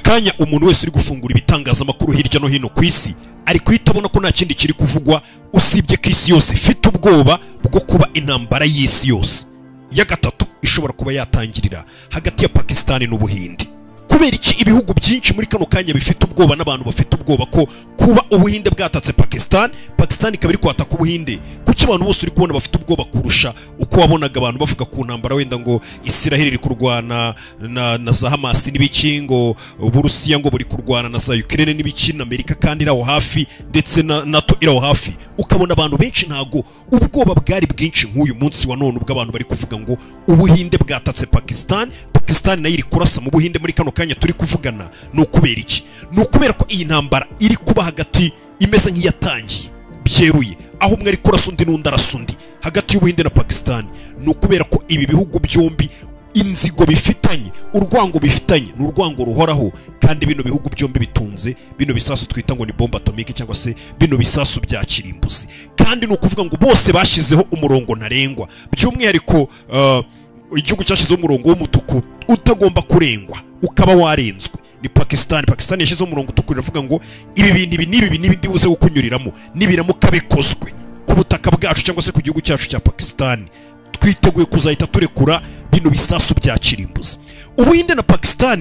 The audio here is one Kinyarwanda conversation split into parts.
kanya umuntu wese uri gufungura ibitangazamakuru hirya no hino ku isi ari kuhitabona ko nta kindi kiri kuvugwa usibye ko isi yose ifite ubwoba bwo kuba intambara y'isi yose ya gatatu ishobora kuba yatangirira hagati ya Pakistan n'Ubuhinde. Kubera iki ibihugu byinshi muri kano kanya bifite ubwoba n'abantu bafite ubwoba ko kuba Ubuhinde bwatatse Pakistan ikaba iri kwataka Ubuhinde? Kuki abantu bose uri kubona bafite ubwoba kurusha uko wabonaga abantu bavuga ku ntambara wenda ngo Israel iri kurwana na za Hamas n'ibiki, ngo Burusiya ngo buri kurwana na za Ukraine n'ibiki, na Amerika kandi iraho hafi ndetse na NATO iraho hafi, ukabona abantu benshi ntago ubwoba bwari bwinshi nk'uyu munsi wa none ubwo abantu bari kuvuga ngo Ubuhinde bwatatse Pakistan nayo iri kurasa mu Buhinde muri kano kanya turi kuvugana. Ni ukubera iki? Ni ukubera ko iyi ntambara iri kuba hagati imeze nk'iyatangiye byeruye, aho umwe ari kurasa undi n'undi arasa undi hagati y'Ubuhinde na Pakistan. Ni ukubera ko ibi bihugu byombi inzigo bifitanye, urwango bifitanye ni urwango ruhoraho, kandi bino bihugu byombi bitunze bino bisasu twita ngo ni bomba atomike cyangwa se bino bisasu bya kirimbuzi, kandi ni ukuvuga ngo bose bashizeho umurongo ntarengwa. By'umwihariko igihugu cyashyizeho umurongo w'umutuku utagomba kurengwa ukaba warenzwe ni Pakistan yashyizeho umurongo utukura iravuga ngo ibi n'ibindi buze gukunyuriramo nibiramuka bikozwe ku butaka bwacu cyangwa se ku gihugu cyacu cya Pakistan, twiteguye kuzahita turekura bino bisasu bya kirimbuzi. Ubuhinde na Pakistan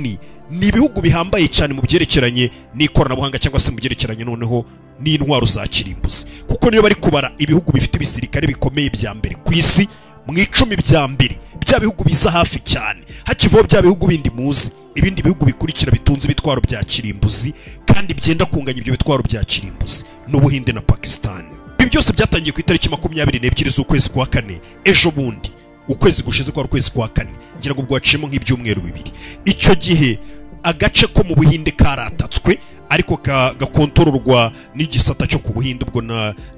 ni ibihugu bihambaye cyane mu byerekeranye n'ikoranabuhanga cyangwa se mu byerekeranye noneho n'intwaro za kirimbuzi, kuko niyo bari kubara ibihugu bifite ibisirikare bikomeye bya mbere ku isi mu 10 bya mbere bya bihugu biza hafi cyane, hakivaho bya bihugu bindi muzi, ibindi bihugu bikurikira bitunze bitwaro bya kirimbuzi kandi byenda kunganya ibyo bitwaro bya kirimbuzi n'Ubuhinde na Pakistan. Ibi byose byatangiye ku itariki 22 z'ukwezi kwa kane ejo bundi, ukwezi gushize kwa ukwezi kwa kane, ngira ngo bwaciyemo nk'ibyumweru bibiri. Icyo gihe agace ko mu Buhinde karatatswe ariko gakontororwa n'igisata cyo ku Buhinde ubwo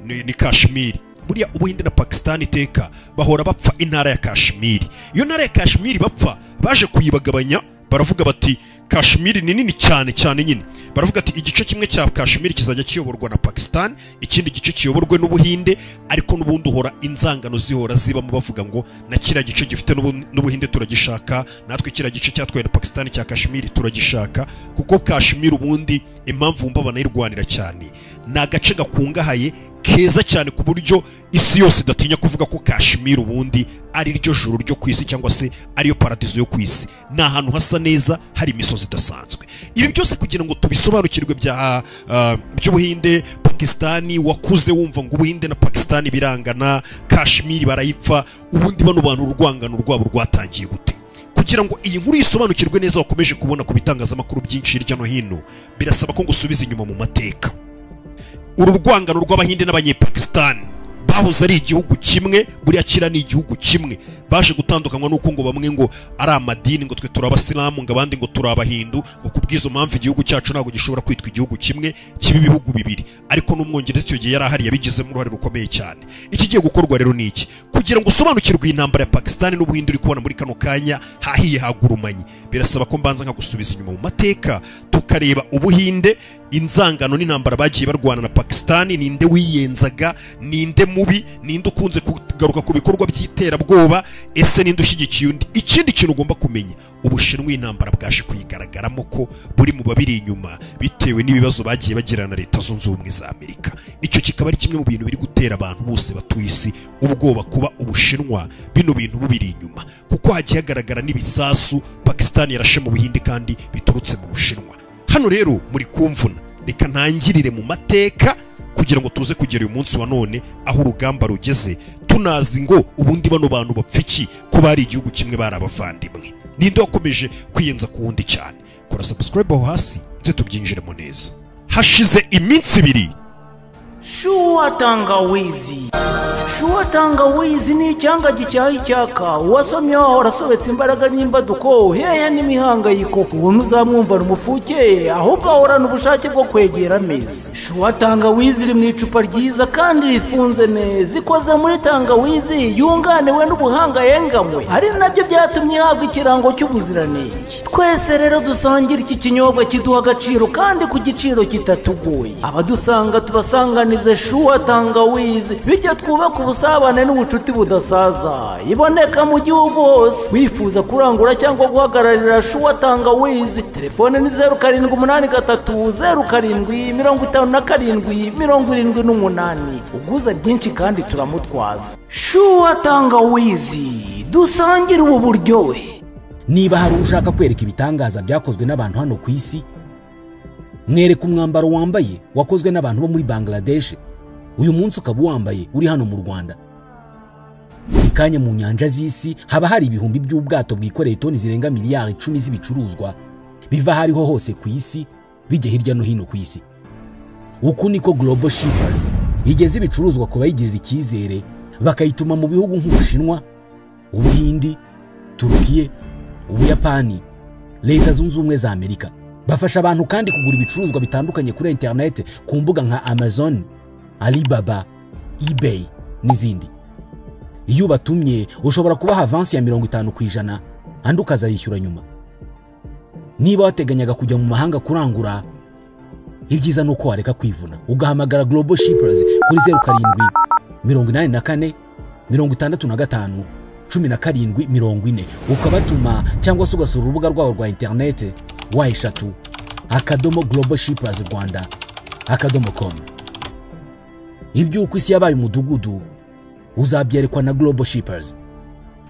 ni Kashmir. Buriya Ubuhinde na Pakistan iteka bahora bapfa intara ya Kashmir. Iyo ntara ya Kashmir bapfa baje kuyibagabanya, baravuga bati Kashmir ni nini cyane nyine, baravuga ati igice kimwe cya Kashmir kizajya kiyoborwa na Pakistan, ikindi gice kiyoborwe n'Ubuhinde, ariko n'ubundi uhora inzangano zihora zibamo bavuga ngo na kira gice gifite n'Ubuhinde turagishaka, natwe kira gice cyatwaye na Pakistan cya Kashmir turagishaka, kuko Kashmir ubundi impamvu wumva banayirwanira cyane ni agace gakungahaye keza cyane ku buryo isi yose idatinya kuvuga ko Kashmir ubundi ari ryo juru ryo ku isi cyangwa se ariyo paradizo yo ku isi. Ni ahantu hasa neza, hari imisozi idasanzwe. Ibi byose kugira ngo tubisobanukirwe by'Ubuhinde Pakistan, wakuze wumva ngo Ubuhinde na Pakistan birangana, Kashmir barayipfa, ubundi bano bantu urwangano rwabo rwatangiye gute? Kugira ngo iyi nkuru yisobanukirwe neza wakomeje kubona ku bitangazamakuru byinshi hirya no hino, birasaba ko ngusubiza inyuma mu mateka. Uru rwangano rw'Abahinde n'Abanyepakistan bahoze ari igihugu kimwe, buriya kira ni igihugu kimwe, baje gutandukanywa nuko ngo bamwe ngo ari amadini, ngo twe turi Abasilamu, ngo abandi ngo turi Abahindu, ngo kubwizo mpamvu igihugu cyacu ntabwo gishobora kwitwa igihugu kimwe kiba ibihugu bibiri. Ariko n'umwongereza icyo gihe yari ahari yabigizemo uruhare rukomeye cyane. Ikigiye gukorwa rero ni iki? Kugira ngo usobanukirwe intambara ya Pakistan n'Ubuhinde uri kubona muri kano kanya hahiye hagurumanye, birasaba ko mbanza nkagusubiza inyuma mu mateka tukareba Ubuhinde, inzangano n'intambara bagiye barwana na Pakistan, ninde wiyenzaga, ninde mubi, ninde ukunze kugaruka ku bikorwa by'iterabwoba, ese ninde ushyigikiye undi. Ikindi kintu ugomba kumenya, Ubushinwa intambara bwaje kuyigaragaramo ko buri mu babiri inyuma bitewe n'ibibazo bagiye bagirana na Leta Zunze Ubumwe za Amerika. Icyo kikaba ari kimwe mu bintu biri gutera abantu bose batuye isi ubwoba kuba Ubushinwa bino bintu bubiri inyuma, kuko hagiye hagaragara n'ibisasu Pakistan yarashe mu Buhinde kandi biturutse mu Bushinwa. Hano rero muri kumvuna, reka ntangirire mu mateka kugira ngo tuze kugera uyu munsi wa none aho urugamba rugeze, tunazi ngo ubundi bano bantu bapfiki ko bari igihugu kimwe bari abavandimwe. Ninde wakomeje kwiyenza ku wundi cyane? Kora subscribe aho hasi nze tubyinjiremo neza. Hashize iminsi 2 Shua tangawizi. Shua tangawizi ni icyanga gicyaha icyaka, wasomye wahora asobetse imbaraga n'imbaduko, hehe n'imihangayiko, uwo ntuzamwumvana umufuke ahubwo ahorana ubushake bwo kwegera amezi. Shua tangawizi iri mu icupa ryiza kandi rifunze neza, ikoze muri tangawizi yunganiwe n'ubuhanga yengamwe, ari nabyo byatumye ihabwa ikirango cy'ubuziranenge. Twese rero dusangira iki kinyobwa kiduha agaciro kandi ku giciro kitatugoye. Abadusanga tubasanganize Shua tangawizi, bityo twubaka yubaka ubusabane n'ubucuti budasaza, iboneka mu gihugu hose. Wifuza kurangura cyangwa guhagararira Shuwa Tangawizi, telefone ni 0783075778. Uguza byinshi kandi turamutwaza. Shuwa Tangawizi, dusangire ubu buryohe. Niba hari ushaka kwereka ibitangaza byakozwe n'abantu hano ku isi, mwereka umwambaro wambaye wakozwe n'abantu bo muri Bangladesh, uyu munsi ukaba wambaye uri hano mu Rwanda. Ikanya mu nyanja z'isi haba hari ibihumbi by'ubwato bwikoreye toni zirenga miliyari 10 z'ibicuruzwa biva hariho hose ku isi bijye hirya no hino ku isi. Uku niko Global Shippers igeze ibicuruzwa ku bayigirira icyizere, bakayituma mu bihugu nk'Ubushinwa, Ubuhindi, Turukiye, Ubuyapani, Leta Zunze Ubumwe za Amerika. Bafasha abantu kandi kugura ibicuruzwa bitandukanye kuri internet ku mbuga nka Amazon, Alibaba, eBay n'izindi. Iyo batumye ushobora kubaha avance ya 50% andi ukazayishyura nyuma. Niba wateganyaga kujya mu mahanga kurangura, ibyiza nuko wareka kwivuna ugahamagara Global Shippers kuri 0784 65 1740 ukabatuma, cyangwa se ugasura urubuga rwabo rwa internet wa3globalshippers.rwanda.com. Ibyo uko isi yabaye umudugudu uzabyerekwa na Global Shippers.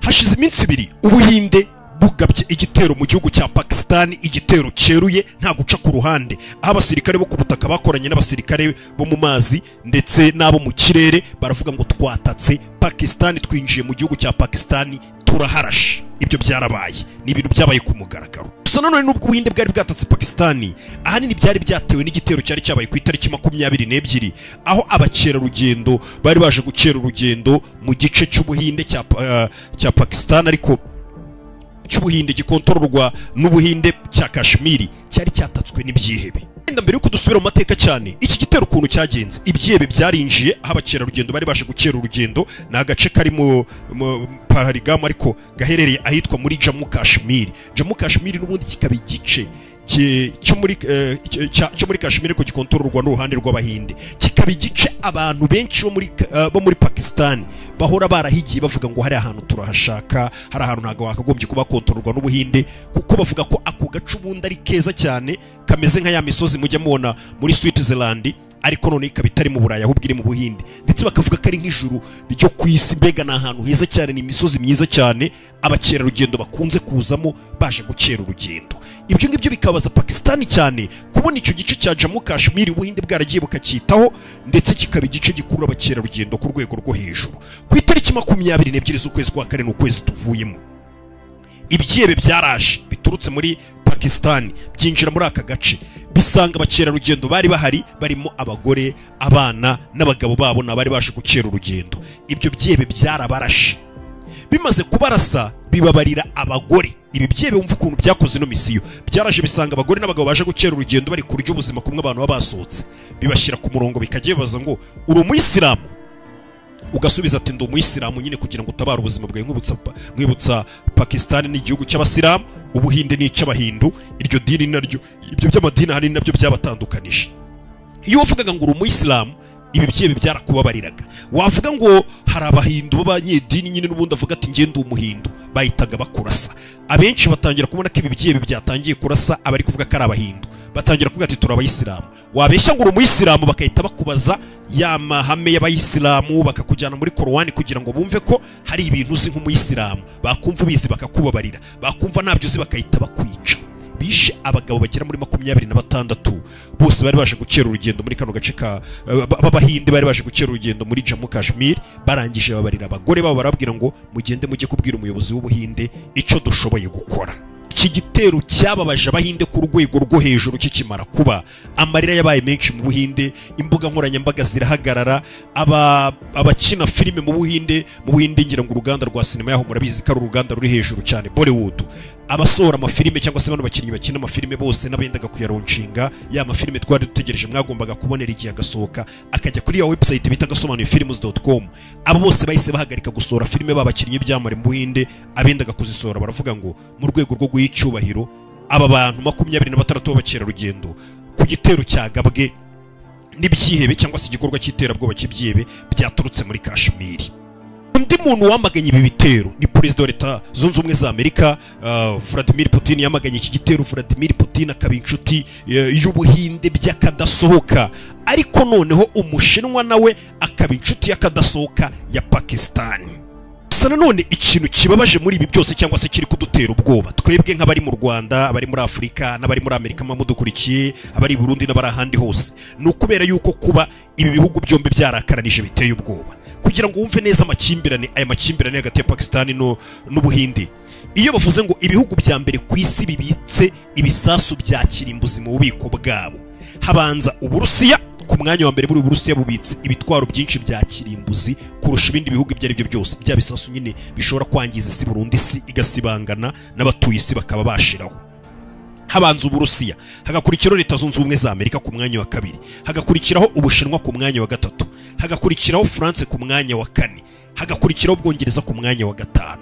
Hashize iminsi 2 Ubuhinde bugabye igitero mu gihugu cya Pakistan, igitero cyeruye nta guca ku ruhande, aho abasirikare bo ku butaka bakoranye n'abasirikare bo mu mazi ndetse n'abo mu kirere baravuga ngo twatatse Pakistan, twinjiye mu gihugu cya Pakistan turaharashe. Ibyo byarabaye, ni ibintu byabaye ku mugaragaro. Gusa nanone nubwo Ubuhinde bwari bwatatse Pakistan, ahanini byari byatewe n'igitero cyari cyabaye ku itariki 22 aho abakerarugendo bari baje gukera urugendo mu gice cy'Ubuhinde cya Pakistan, ariko cy'Ubuhinde gikontororwa n'Ubuhinde cya Kashmir cyari cyatatswe n'ibyihebe. Mbere yuko dusubira mu mateka cyane, iki gitero ukuntu cyagenze, ibyihebe byarinjiye aho abakerarugendo bari baje gukera urugendo. Ni agace kari mu Pahalgam ariko gaherereye ahitwa muri Jammu Kashmir. Jammu Kashmir n'ubundi kikaba igice cyo muri Kashmir ko gikontororwa n'uruhande rw'Abahinde, kikaba igice abantu benshi bo muri Pakistan bahora barahigiye bavuga ngo hari ahantu turahashaka, hari ahantu ntago wakagombye kuba kontororwa n'Ubuhinde, kuko bavuga ko ako gace ubundi ari keza cyane, kameze nka ya misozi mujya mubona muri Switzerland, ariko none ikaba itari mu Burayi ahubwo iri mu Buhinde, ndetse bakavuga ko ari nk'ijuru ryo ku isi. Mbega ni ahantu heza cyane, ni imisozi myiza cyane abakerarugendo bakunze kuzamo baje gukera urugendo. Ibyo ngibyo bikabaza Pakistan cyane kubona icyo gice cya Jammu Kashmir Ubuhinde bwaragiye bukacyitaho, ndetse kikaba igice gikurura abakerarugendo ku rwego rwo hejuru. Ku itariki 22 z'ukwezi kwa kane n'ukwezi tuvuyemo, ibyihebe byaraje biturutse muri Pakistan byinjira muri aka gace, bisanga abakerarugendo bari bahari, barimo abagore, abana n'abagabo babo n'abari baje gukera urugendo. Ibyo byihebe byarabarashe, bimaze kubarasa bibabarira abagore. Ibi byihebe wumva ukuntu byakoze no misiyo, byaraje bisanga abagore n'abagabo baje gukera urugendo bari kurya ubuzima kumwe abantu babasohotse, bibashyira ku murongo, bikagiye baza ngo uri umuyisilamu, ugasubiza ati ndi umuyisilamu nyine kugira ngo utabare ubuzima bwawe. Mwibutsa Pakistan ni igihugu cy'abasilamu, Ubuhinde ni icy'abahindu. Iryo dini naryo, ibyo by'amadini hari nabyo byabatandukanije. Iyo wavugaga ngo uri umuyisilamu, ibi byihebe byarakubabariraga. Wavuga ngo hari abahindu b'abanyedini nyine n'ubundi avuga ati ngende umuhindu, bahitaga bakurasa. Abenshi batangira kubona ko ibi byihebe byatangiye kurasa abari kuvuga ko ari abahindu, batangira kuvuga ati turabuyisilamu. Wabeshya ngo uri umuyisilamu bakahita bakubaza ya mahame y'abayisilamu, bakakujyana muri Korowani kugira ngo bumve ko hari ibintu uzi nk'umuyisilamu, bakumva ubizi bakakubabarira, bakumva ntabyo uzi bakahita bakwica. Bishe abagabo bagera muri 26 bose bari baje gukera urugendo muri kano gace b'Abahinde, bari baje gukera urugendo muri Jammu Kashmir. Barangije babarira abagore babo, barabwira ngo mugende mujye kubwira umuyobozi w'Ubuhinde icyo dushoboye gukora. Iki gitero cyababaje Abahinde ku rwego rwo hejuru kikimara kuba. Amarira yabaye menshi mu Buhinde, imbuga nkoranyambaga zirahagarara, abakina filime mu Buhinde ngira ngo uruganda rwa sinema yaho murabizi ko ari uruganda ruri hejuru cyane, Bollywood. Abasohora amafilime cyangwa se bano bakinnyi bakina amafilime bose n'abendaga kuyaronshinga, ya mafilime twari dutegereje mwagombaga kubonera igihe agasohoka akajya kuri ya website bita gasobanuyefilms.com, abo bose bahise bahagarika gusohora filime babakinnyi byamare mu Buhinde. Abendaga kuzisohora baravuga ngo mu rwego rwo guyicyubahiro aba bantu 26 b'abakerarugendo ku gitero cyagabwe n'ibyihebe cyangwa se igikorwa cy'iterabwoba cy'ibyihebe byaturutse muri Kashmiri. Undi muntu wamaganye ibi bitero ni perezida wa Leta Zunze Ubumwe za Amerika, Vladimir Putin. Yamaganye iki gitero. Vladimir Putin akaba inshuti y'Ubuhinde by'akadasohoka, ariko noneho Umushinwa nawe akaba inshuti y'akadasohoka ya Pakistan. Gusa nanone ikintu kibabaje muri ibi byose cyangwa se kiri kudutera ubwoba twebwe nk'abari mu Rwanda, abari muri Afurika n'abari muri Amerika mudukurikiye, abari i Burundi n'abari ahandi hose, ni ukubera yuko kuba ibi bihugu byombi byarakaranije biteye ubwoba. Kugira ngo wumve neza aya makimbirane hagati ya Pakistan n'Ubuhinde, iyo bavuze ngo ibihugu bya mbere ku isi bibitse ibisasu bya kirimbuzi mu bubiko bwabo, habanza Uburusiya. Ku mwanya wa mbere muri Uburusiya bubitse ibitwaro byinshi bya kirimbuzi kurusha ibindi bihugu ibyo ari byo byose. Bya bisasu nyine bishobora kwangiza isi burundu, isi igasibangana n'abatuye isi bakaba bashiraho. Habanza Uburusiya, hagakurikiraho Leta Zunze Ubumwe za Amerika ku mwanya wa kabiri, hagakurikiraho Ubushinwa ku mwanya wa gatatu, hagakurikiraho France ku mwanya wa kane, hagakurikiraho Ubwongereza ku mwanya wa gatanu.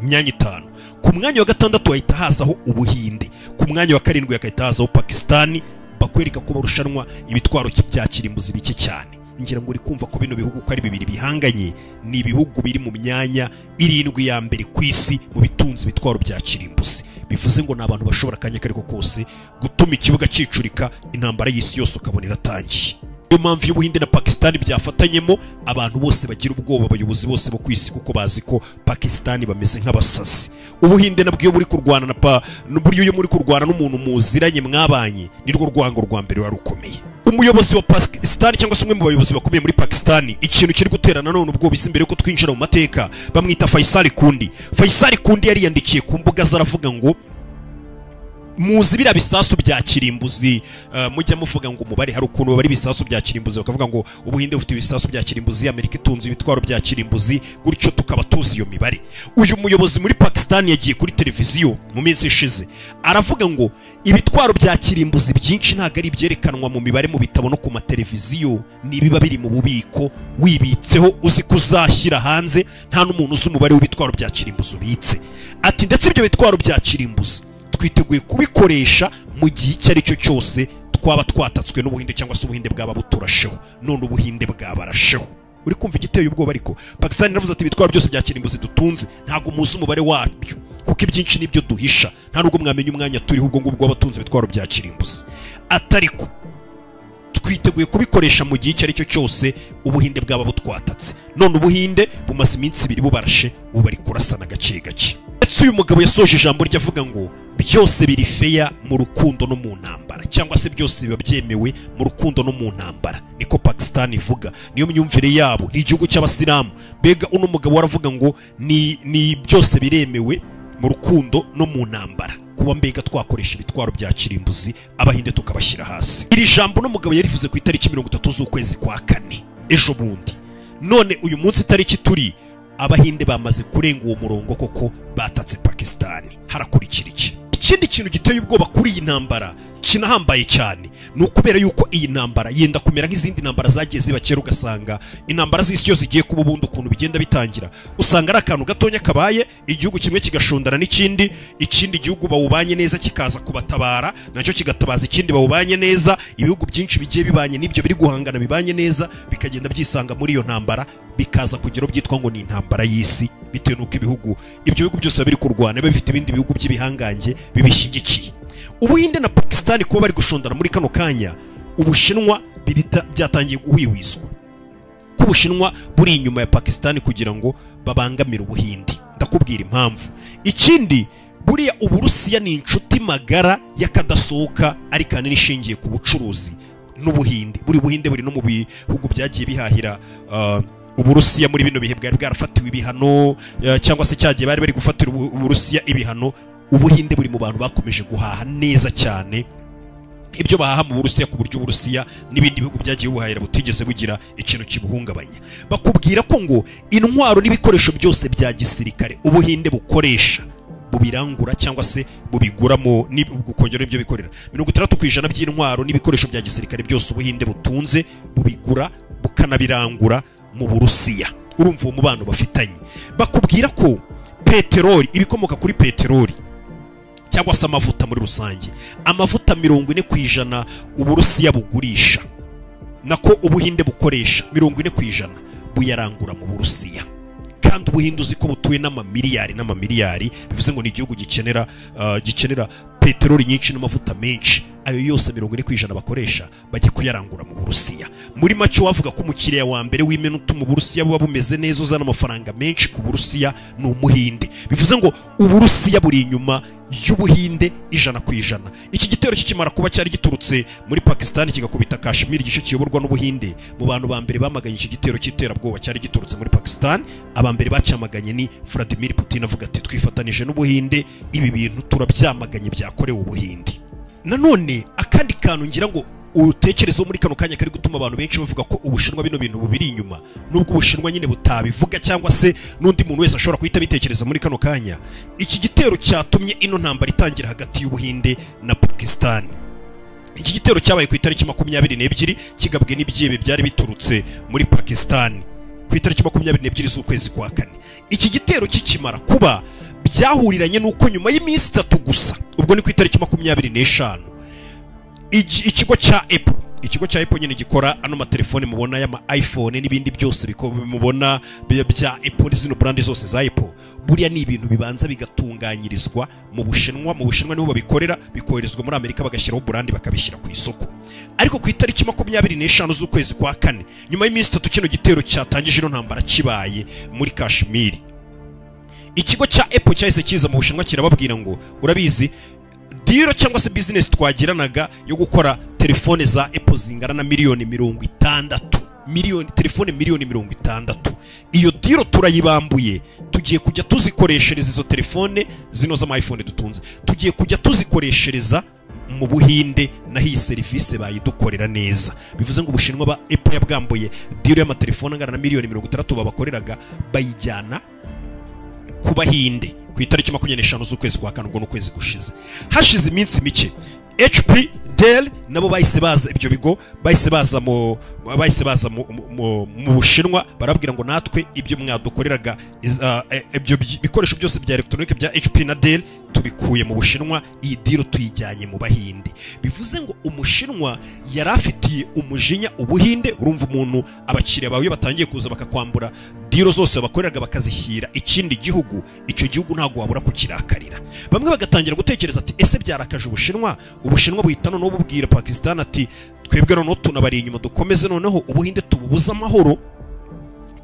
Imyanya itanu. Ku mwanya wa gatandatu hahita hazaho Ubuhinde, ku mwanya wa karindwi hagahita hazaho Pakistan. Bakwereka ko barushanwa ibitwaro bya kirimbuzi bike cyane. Ngira ngo uri kumva ko bino bihugu ko ari bibiri bihanganye, ni ibihugu biri mu myanya 7 ya mbere ku isi mu bitunze ibitwaro bya kirimbuzi. Bivuze ngo n'abantu bashobora kanya kariko kose gutuma ikibuga cicurika, intambara y'isi yose ukabona iratangiye. Iyo mpamvu y'Ubuhinde na Pakistan byafatanyemo, abantu bose bagira ubwoba, abayobozi bose bo ku isi, kuko bazi ko Pakistan bameze nk'abasazi. Ubuhinde nabwo iyo muri kurwana iyo muri kurwana n'umuntu muziranye mwabanye, nirwo rwango rwa mbere warukomeye. Umuyobozi wa Pakistan cyangwa se umwe mu bayobozi bakomeye muri Pakistan, ikintu kiri guterana none ubwo bisi mbere ko twinjira mu mateka, bamwita Faisal Kundi. Faisal Kundi yari yandikiye ku mbuga zaravuga ngo muzi bira bisasu bya kirimbuzi, mujya muvuga ngo umubare, hari ukuntu bari bisasu bya kirimbuzi bakavuga ngo Ubuhinde bufite ibisasu bya kirimbuzi, Amerika itunze ibitwaro bya kirimbuzi, gutyo tukaba tuzi iyo mibare. Uyu muyobozi muri Pakistan yagiye kuri televiziyo mu minsi ishize aravuga ngo ibitwaro bya kirimbuzi byinshi ntago ari byerekanwa mu mibare mu bitabo no ku mateleviziyo, nibiba biri mu bubiko wibitseho uzi kuzashyira hanze, nta n'umuntu uzi umubare w'ibitwaro bya kirimbuzi ubitse. Ati ndetse ibyo bitwaro bya kirimbuzi twiteguye kubikoresha mu gihe icyo ari cyo cyose twaba twatatswe n'Ubuhinde cyangwa se Ubuhinde bwaba buturasheho. None Ubuhinde bwabarasheho. Uri kumva igiteye ubwoba? Ariko Pakistan iravuze ati ibitwaro byose bya kirimbuzi dutunze ntago muzi umubare wabyo, kuko ibyinshi nibyo duhisha, nta nubwo mwamenya umwanya turiho ubwo ngubwo abatunze ibitwaro bya kirimbuzi. Atariko twiteguye kubikoresha mu gihe icyo ari cyo cyose Ubuhinde bwaba butwatatse. None Ubuhinde bumaze iminsi 2 bubarashe, ubu bari kurasana gake gake. Ndetse uyu mugabo yasoje ijambo rye avuga ngo byose biri feya mu rukundo no mu ntambara, cyangwa se byose biba byemewe mu rukundo no mu ntambara. Niko Pakistan ivuga, niyo myumvire yabo, ni igihugu cy'abasilamu. Bega uno mugabo waravuga ngo ni byose biremewe mu rukundo no mu ntambara, kuba mbega twakoresha ibitwaro bya kirimbuzi Abahinde tukabashyira hasi. Iri jambo no mugabo yarivuze ku itariki 30 z'ukwezi kwa kane ejo bundi. None uyu munsi itariki turi, Abahinde bamaze kurenga uwo murongo koko batatse Pakistan. Harakurikira iki? Ikindi kintu giteye ubwoba kuri iyi ntambara kinahambaye cyane, ni ukubera yuko iyi ntambara yenda kumera nk'izindi ntambara zagiye ziba kera. Ugasanga intambara z'isi yose igiye kuba ubundi ukuntu bigenda bitangira, usanga ari akantu gatonya kabaye, igihugu kimwe kigashondana n'ikindi, ikindi gihugu bawubanye neza kikaza kubatabara, nacyo kigatabaza ikindi bawubanye neza. Ibihugu byinshi bigiye bibanye n'ibyo biri guhangana bibanye neza, bikagenda byisanga muri iyo ntambara, bikaza kugera byitwa ngo ni intambara y'isi, bitewe n'uko ibyo bihugu byose biri kurwana bifite ibindi bihugu by'ibihangange bibishyigikiye. Ubuhinde na Pakistan kuba bari gushondana muri kano kanya, Ubushinwa byatangiye guhwihwiswa ko Ubushinwa buri inyuma ya Pakistan kugira ngo babangamire Ubuhinde. Ndakubwira impamvu. Ikindi, buriya Uburusiya ni inshuti magara y'akadasohoka, ari kanini ishingiye ku bucuruzi n'Ubuhinde. Buri Buhinde buri no mu bihugu byagiye bihahira Uburusiya muri bino bihe bwari bwarafatiwe ibihano, cyangwa se cyagiye bari gufatira Uburusiya ibihano. Ubuhinde buri mu bantu bakomeje guhaha neza cyane ibyo bahaha mu Burusiya, ku buryo Uburusiya n'ibindi bihugu byagiye buhahira butigeze bugira ikintu kibuhungabanya. Bakubwira ko ngo intwaro n'ibikoresho byose bya gisirikare Ubuhinde bukoresha bubirangura cyangwa se bubiguramo n'ubukongera ibyo bikorera. 60% by'intwaro n'ibikoresho bya gisirikare byose Ubuhinde butunze bubigura bukanabirangura mu Burusiya. Urumva uwo mubano bafitanye. Bakubwira ko peteroli, ibikomoka kuri peteroli cyangwa se amavuta muri rusange, amavuta 40% Uburusiya bugurisha nako Ubuhinde bukoresha 40% buyarangura mu Burusiya. Kandi Ubuhinde uzi ko butuye n'amamiliyari bivuze ngo ni igihugu gikenera peteroli nyinshi n'amavuta menshi. Ayo yose 40% bakoresha bajye kuyarangura mu Burusiya. Muri make wavuga ko umukiriya wa mbere w'imena utuma Uburusiya buba bumeze neza uzana amafaranga menshi ku Burusiya ni Umuhinde. Bivuze ngo Uburusiya buri inyuma y'Ubuhinde 100%. Iki gitero kikimara kuba cyari giturutse muri Pakistan kigakubita Kashmir, igice kiyoborwa n'Ubuhinde. Mu bantu ba mbere bamaganye iki gitero cy'iterabwoba cyari giturutse muri Pakistan, aba mbere bacyamaganye ni Vladimir Putin avuga ati twifatanije n'Ubuhinde, ibi bintu turabyamaganye byakorewe Ubuhinde. Nanone akandi kantu ngira ngo utekerezo muri kano kanya kari gutuma abantu benshi bavuga ko Ubushinwa bino bintu bubiri inyuma, nubwo Ubushinwa nyine butabivuga cyangwa se n'undi muntu wese ashobora kuhita bitekereza muri kano kanya. Iki gitero cyatumye ino ntambara itangira hagati y'Ubuhinde na Pakistan. Iki gitero cyabaye ku itariki 22 kigabwe n'ibyebe byari biturutse muri Pakistan ku itariki 22 z'ukwezi kwa kane. Iki gitero kikimara kuba byahuriranye nuko nyuma y'iminsi 3 gusa, ubwo ni ku itariki 25, ikigo cya Apple nyine gikora ano matelefone mubona y'ama iPhone n'ibindi byose mubona bya Apple, zino brand zose za Apple, buriya ni ibintu bibanza bigatunganyirizwa mu Bushinwa. Mu Bushinwa niho babikorera, bikoherezwa muri Amerika bagashyiraho brand bakabishyira ku isoko. Ariko ku itariki 25 z'ukwezi kwa kane, nyuma y'iminsi 3 kino gitero cyatangije ino ntambara kibaye muri Kashmir, ikigo cya Apple cyahise kiza mu Bushinwa kirababwira ngo urabizi deal cyangwa se business twagiranaga yo gukora telefone za Apple zingana na miliyoni 60, telefone miliyoni 60, iyo deal turayibambuye, tugiye kujya tuzikoreshereza izo telefone zino za iPhone dutunze, tugiye kujya tuzikoreshereza mu Buhinde, naho iyi service bayidukorera neza. Bivuze ngo Ubushinwa ba Apple yabwambuye deal y'amatelefone angana na miliyoni 60 babakoreraga, bayijyana ku Bahinde ku itariki 25 z'ukwezi kwa kane, ubwo n'ukwezi gushize. Hashize iminsi mike HP, Dell nabo bahise baza, ibyo bigo bahise baza mu Bushinwa barabwira ngo natwe ibyo mwadukoreraga ibyo bikoresho byose bya electronic bya HP na Dell tubikuye mu Bushinwa, iyi deal tuyijyanye mu Bahinde. Bivuze ngo Umushinwa yarafitiye umujinya Ubuhinde. Urumva umuntu abakiriya bawe batangiye kuza bakakwambura deal zose bakoreraga bakazishyira ikindi gihugu, icyo gihugu ntago wabura kukirakarira. Bamwe bagatangira gutekereza ati ese byarakaje Ubushinwa buhitano no bubwira Pakistan ati twebwe noneho tunabari inyuma dukomeze noneho Ubuhinde tububuza amahoro,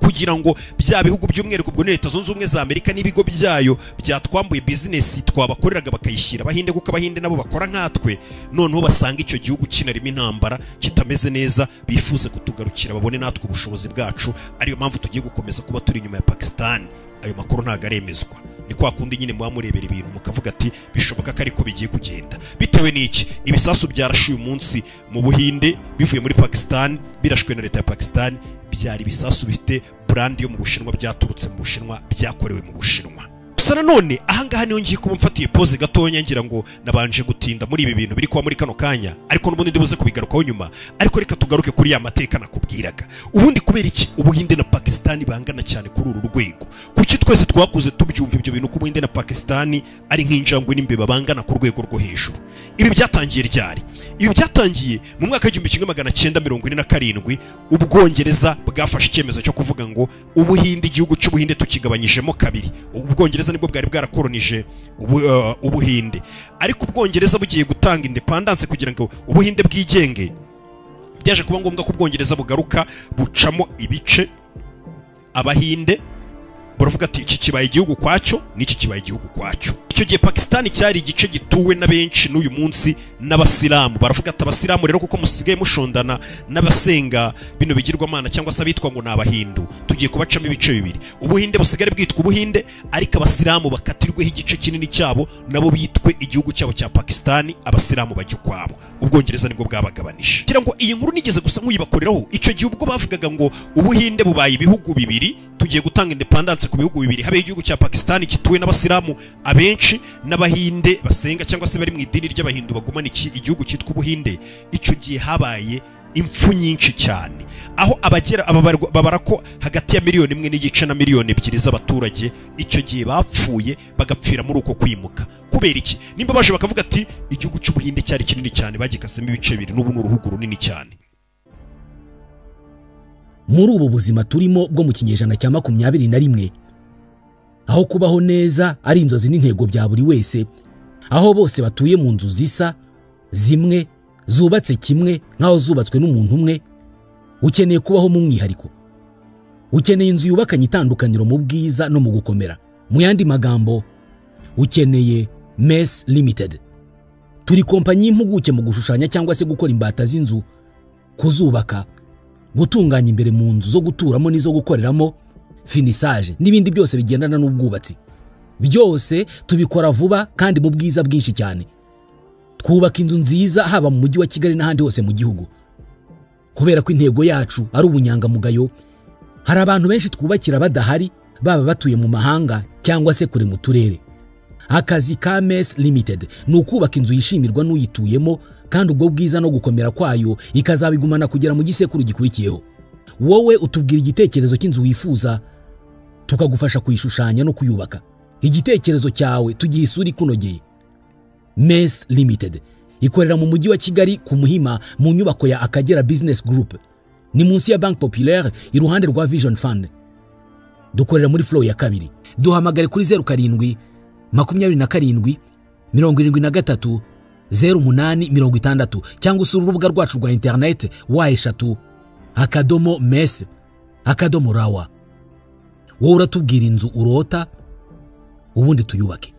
kugira ngo bya bihugu by'umwihariko ubwo Leta Zunze Ubumwe za Amerika n'ibigo byayo byatwambuye business twabakoreraga bakayishyira Abahinde, kuko Abahinde nabo bakora nkatwe, noneho basanga icyo gihugu kinarimo intambara kitameze neza, bifuze kutugarukira babone natwe ubushobozi bwacu, ariyo mpamvu tugiye gukomeza kuba turi inyuma ya Pakistan. Ayo makuru ntago aremezwa, ni kwa kundi nyine muba murebera ibintu mukavuga ati bishoboka ko ariko bigiye kugenda. Bitewe n'iki, ibisasu byarashuye umunsi mu Buhinde bivuye muri Pakistan, birashwe na leta ya Pakistan, byari ibisasu bifite brand yo mu Bushinwa, byaturutse mu Bushinwa, byakorewe mu Bushinwa. Gusa nanone ahangaha niyo ngiye kuba mfatiye pause gatonya, ngira ngo nabanje gutinda muri ibi bintu biri kuba muri kano kanya, ariko n'ubundi ndibuze kubigarukaho nyuma. Ariko reka tugaruke kuri ya mateka nakubwiraga. Ubundi kubera iki Ubuhinde na Pakistan bangana cyane kuri uru rwego? Kuki twese twakuze tubyumva ibyo bintu ko Ubuhinde na Pakistan ari nk'injangwe n'imbeba bangana ku rwego rwo hejuru? Ibi byatangiye ryari? Ibi byatangiye mu mwaka w'1947 Ubwongereza bwafashe icyemezo cyo kuvuga ngo Ubuhinde, igihugu cy'Ubuhinde tukigabanyijemo kabiri. Ubwongereza nibwo bwari bwarakolonije Ubuhinde, ariko Ubwongereza bugiye gutanga independence kugira ngo Ubuhinde bwigenge, byaje kuba ngombwa ko Ubwongereza bugaruka bucamo ibice. Abahinde baravuga ati iki kibaye igihugu kwacyo, n'iki kibaye igihugu kwacyo. Icyo gihe Pakistan cyari igice gituwe na benshi n'uyu munsi n'Abasilamu. Baravuga ati Abasilamu rero kuko musigaye mushondana n'abasenga bino bigirwamana cyangwa se abitwa ngo n'Abahindu, tugiye kubacamo ibice bibiri. Ubuhinde busigare bwitwa Ubuhinde, ariko Abasilamu bakatirweho igice kinini cyabo, nabo bitwe igihugu cyabo cya Pakistan, Abasilamu bajya kwabo. Ubwongereza nibwo bwabagabanije. Kugira ngo iyi nkuru nigeze gusa nk'uyibakoreraho, icyo gihe ubwo bavugaga ngo Ubuhinde bubaye ibihugu bibiri, tugiye gutanga independence ku bihugu bibiri, habe igihugu cya Pakistan gituwe n'Abasilamu abenshi n'Abahinde basenga cyangwa se bari mu idini ry'Abahindu bagumana igihugu cyitwa Ubuhinde. Icyo gihe habaye impfu nyinshi cyane, aho babara ko hagati ya 1.1 million na 2 million z'abaturage icyo gihe bapfuye bagapfira muri uko kwimuka. Kubera iki? Nimba baje bakavuga ati igihugu cy'Ubuhinde cyari kinini cyane, bagikasemo ibice bibiri, n'ubu n'uruhugu runini cyane. muri ubu buzima turimo bwo mu kinyejana cya 21, aho kubaho neza ari inzozi n'intego bya buri wese, aho bose batuye mu nzu zisa zimwe zubatse kimwe nk'aho zubatswe n'umuntu umwe, ukeneye kubaho mu mwihariko. Ukeneye inzu yubakanye itandukaniro mu bwiza no mu gukomera. Mu yandi magambo, ukeneye Mess Limited. Turi kompanyi y'impuguke mu gushushanya cyangwa se gukora imbata z'inzu, kuzubaka, gutunganya imbere mu nzu zo guturamo n'izo gukoreramo, finissage n'ibindi byose bigendana n'ubwubatsi. Byose tubikora vuba kandi mu bwiza bwinshi cyane. Twubaka inzu nziza haba mu mujyi wa Kigali n'ahandi hose mu gihugu. Kubera ko intego yacu ari ubunyangamugayo, hari abantu benshi twubakira badahari, baba batuye mu mahanga cyangwa se kure mu turere. Akazi ka Mess Limited ni ukubaka inzu yishimirwa n'uyituyemo, kandi ubwo bwiza no gukomera kwayo ikazabigumana kugera mu gisekuru gikurikiyeho. Wowe utubwira igitekerezo cy'inzu wifuza, tukagufasha kuyishushanya no kuyubaka. Igitekerezo cyawe tugiye isura ikunogeye. Mess Limited ikorera mu mujyi wa Kigali ku Muhima mu nyubako ya Akagera Business Group, ni munsi ya Banque Populaire iruhande rwa Vision Fund. Dukorera muri floor ya 2. Duhamagare kuri 07 27 73 0860 cyangwa usura urubuga rwacu rwa internet wa@mess.rawa. Wowe uratubwira inzu urota, ubundi tuyubake.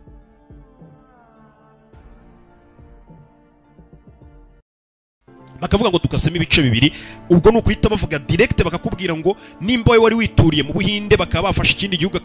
bakavuga ngo tukasema ibice bibiri. Ubwo no kuhita bavuga direct bakakubwira ngo nimba we wari wituriye mu Buhinde bakaba bafasha ikindi gihugu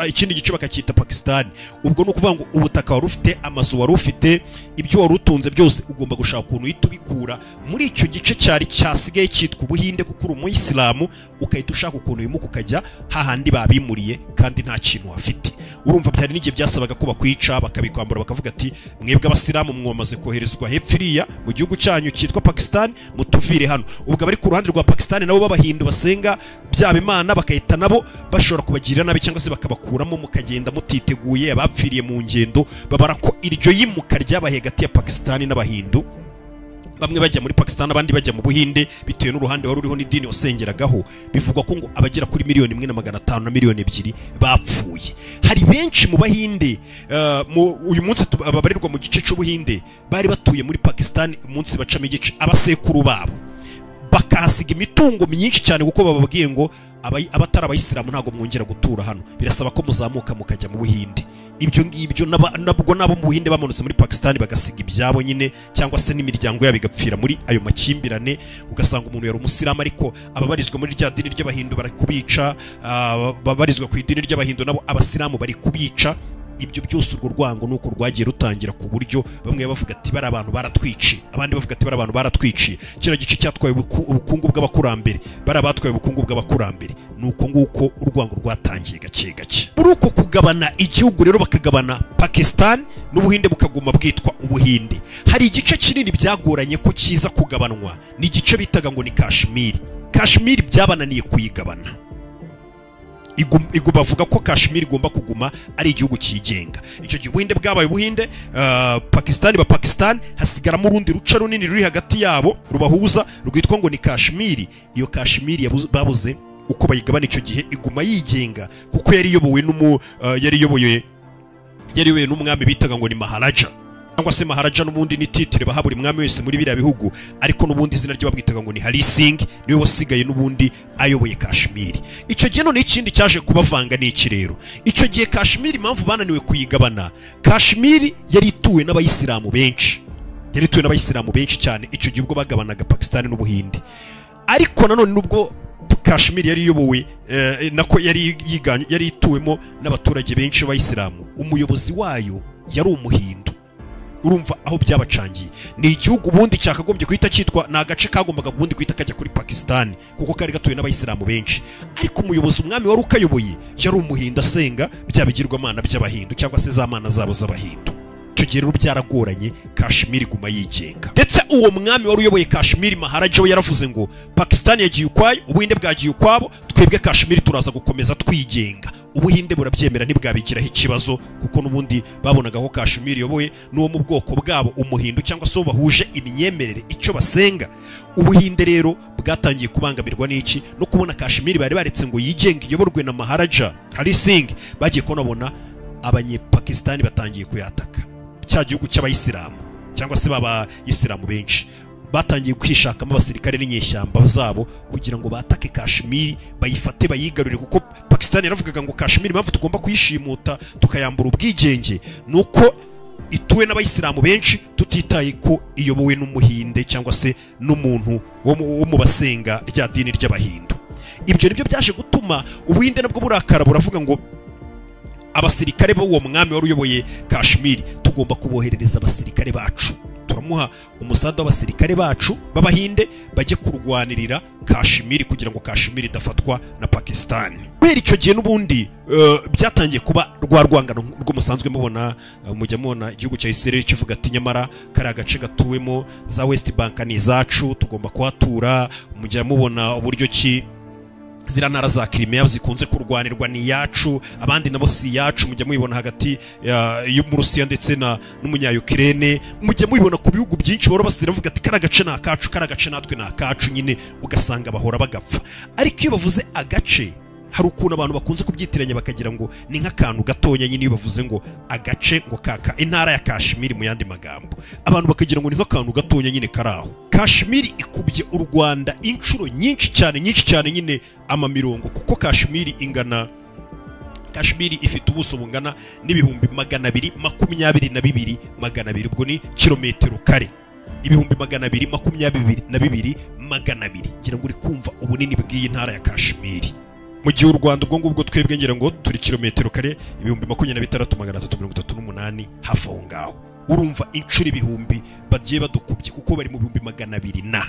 ikindi gice bakacyita Pakistan. Ubwo no kuvuga ngo ubutaka wari ufite, amazu wari ufite, ibyo wari utunze byose ugomba gushaka ukuntu uhita ubikura muri icyo gice cyari cyasigaye cyitwa Ubuhinde, kuko uri umuyisilamu, ukahita ushaka ukuntu wimuka ukajya hahandi babimuriye kandi nta kintu wafite. Urumva byari n'igihe byasabaga ko bakwica bakabikwambura bakavuga ati mwebwe abasilamu mwamaze koherezwa hepfiriya mu gihugu cyanyu cyitwa Pakistan, mutuvire hano. Ubwo bari ku ruhande rwa Pakistan nabo b'abahindu basenga byaba Imana bakahita nabo bashobora kubagirira nabi cyangwa se bakabakuramo, mukagenda mutiteguye. Abapfiriye mu ngendo babara ko iryo yimuka ryabaye hagati ya Pakistan n'abahindu, bamwe bajya muri Pakistan abandi bajya mu Buhinde bitewe n'uruhande wari uriho n'idini wasengeragaho. Bivugwa ko ngo abagera kuri 1,500,000 na 2,000,000 bapfuye. Hari benshi mu Bahinde uyu munsi ababarirwa mu gice cy'Ubuhinde bari batuye muri Pakistan, umunsi bacamo igice abasekuru babo bakahasiga imitungo myinshi cyane, kuko bababwiye ngo abatari abayisilamu ntabwo mwongera gutura hano, birasaba ko muzamuka mukajya mu Buhinde. Ibyo ngibyo nabwo nabo mu Buhinde bamanutse muri Pakistan bagasiga ibyabo nyine, cyangwa se n'imiryango yabo igapfira muri ayo makimbirane. Ugasanga umuntu yari umusilamu ariko ababarizwa muri rya dini ry'abahindu bari kubica, babarizwa ku idini ry'abahindu nabo abasilamu bari kubica. Ibyo byose urwo rwango nuko rwagiye rutangira, ku buryo bamwe bavuga ati bari abantu baratwiciye, abandi bavuga ati bari abantu baratwiciye. Kino gice cyatwaye ubukungu bw'abakurambere, bari abatwaye ubukungu bw'abakurambere. Nuko nguko urwango rwatangiye gake gake. Muri uko kugabana igihugu rero bakagabana Pakistan n'Ubuhinde bukaguma bwitwa Ubuhinde, hari igice kinini byagoranye ko kiza kugabanwa, ni igice bitaga ngo ni Kashmir. Kashmir byabananiye kuyigabana. Bavuga ko Kashmir igomba kuguma ari igihugu cyigenga. Icyo gihe Ubuhinde bwabaye Ubuhinde, Pakistan hasigaramo urundi ruca runini ruri hagati yabo rubahuza rwitwa ngo ni Kashmir. Iyo Kashmir babuze uko bayigabana, icyo gihe iguma yigenga kuko yari iyobowe n'umwami bitaga ngo ni Maharaja, cyangwa se Maharaja n'ubundi ni titire baha buri mwami wese muri biriya bihugu, ariko n'ubundi izina rye babwitaga ngo ni Hari Singh, niwe wasigaye n'ubundi ayoboye Kashmir. Icyo gihe none ikindi cyaje kubavanga ni iki rero. Icyo gihe Kashmir impamvu bananiwe kuyigabana, Kashmir yari ituwe n'abayisilamu benshi, cyane icyo gihe ubwo bagabanaga Pakistan n'Ubuhinde. Ariko nanone nubwo Kashmir yari iyobowe nako yari ituwemo n'abaturage benshi b'abayisilamu, umuyobozi wayo yari umuhindu. Urumva aho byabacangiye. Ni igihugu ubundi cyakagombye kwita cyitwa, na agace kagombaga ubundi kwita kajya kuri Pakistan kuko kari gatuye n'abayisilamu benshi, ariko umuyobozi umwami wari ukayoboye yari umuhindu asenga byabigirwamana by'abahindu cyangwa se za mana zabo z'abahindu. Icyo gihe rero byaragoranye, Kashmir iguma yigenga. Ndetse uwo mwami wari uyoboye Kashmir Maharaja we yaravuze ngo Pakistan yagiye ukwayo, Ubuhinde bwagiye ukwabo, twebwe Kashmir turaza gukomeza twigenga. Ubuhinde burabyemera ntibwabigiraho ikibazo kuko n'ubundi babonaga ko Kashmir yobowe n'uwo mu bwoko bwabo umuhindu cyangwa se bahuje imyemerere icyo basenga. Ubuhinde rero bwatangiye kubangamirwa n'iki no kubona Kashmir bari baretse ngo yigenge iyoborwe na Maharaja Hari Singh, bagiye kubona abanyepakistani batangiye kuyataka cya gihugu cy'abayisilamu cyangwa se b'abayisilamu benshi batangiye kwishakamo abasirikare n'inyeshyamba zabo kugira ngo batake Kashmir bayifate bayigarurire, kuko Pakistan yaravugaga ngo Kashmir impamvu tugomba kuyishimuta tukayambura ubwigenge nuko ituwe n'abayisilamu benshi tutitaye ko iyobowe n'umuhinde cyangwa se n'umuntu wo mu basenga rya dini ry'abahindu. Ibyo nibyo byaje gutuma Ubuhinde nabwo burakara buravuga ngo abasirikare b'uwo mwami wari uyoboye Kashmir tugomba kuboherereza abasirikare bacu, turamuha umusada w'abasirikare bacu b'Abahinde bajye kurwanirira Kashmir kugira ngo Kashmir idafatwa na Pakistan. Kubera icyo gihe n'ubundi byatangiye kuba rwa rwangano rw'umusanzwe mubona mujya mubona igihugu cya Israel kivuga ati nyamara kari agace gatuwemo za West Bank ni zacu tugomba kuhatura, mujya mubona uburyo ki zira ntara za Crimea zikunze kurwanirwa ni yacu, abandi nabo si yacu, mujya mubibona hagati y'Uburusiya ndetse n'umunya-Ukraine, mujya mubibona ku bihugu byinshi boro basira bavuga ati karagace na kacu karagace natwe na kacu, nyine ugasanga bahora bagapfa. Ariko iyo bavuze agace hari ukuntu abantu bakunze kubyitiranya bakagira ngo ni nk'akantu gatonya, nyine iyo bavuze ngo agace ngo kaka intara ya Kashmir mu yandi magambo abantu bakagira ngo ni nk'akantu gatonya nyine karaho. Kashmir ikubye u Rwanda inshuro nyinshi cyane nyine amamirongo, kuko Kashmir ifite ubuso bungana n'ibihumbi 222,200 ubwo ni kilometero kare, ibihumbi 222,200 ngira ngo uri kumva ubunini bw'iyi ntara ya Kashmir. Mu gihe u Rwanda ubwo ngubwo twebwe ngira ngo turi kilometero kare ibihumbi 26,338 hafi aho ngaho, urumva inshuro ibihumbi bagiye badukubye kuko bari mu bihumbi 200 na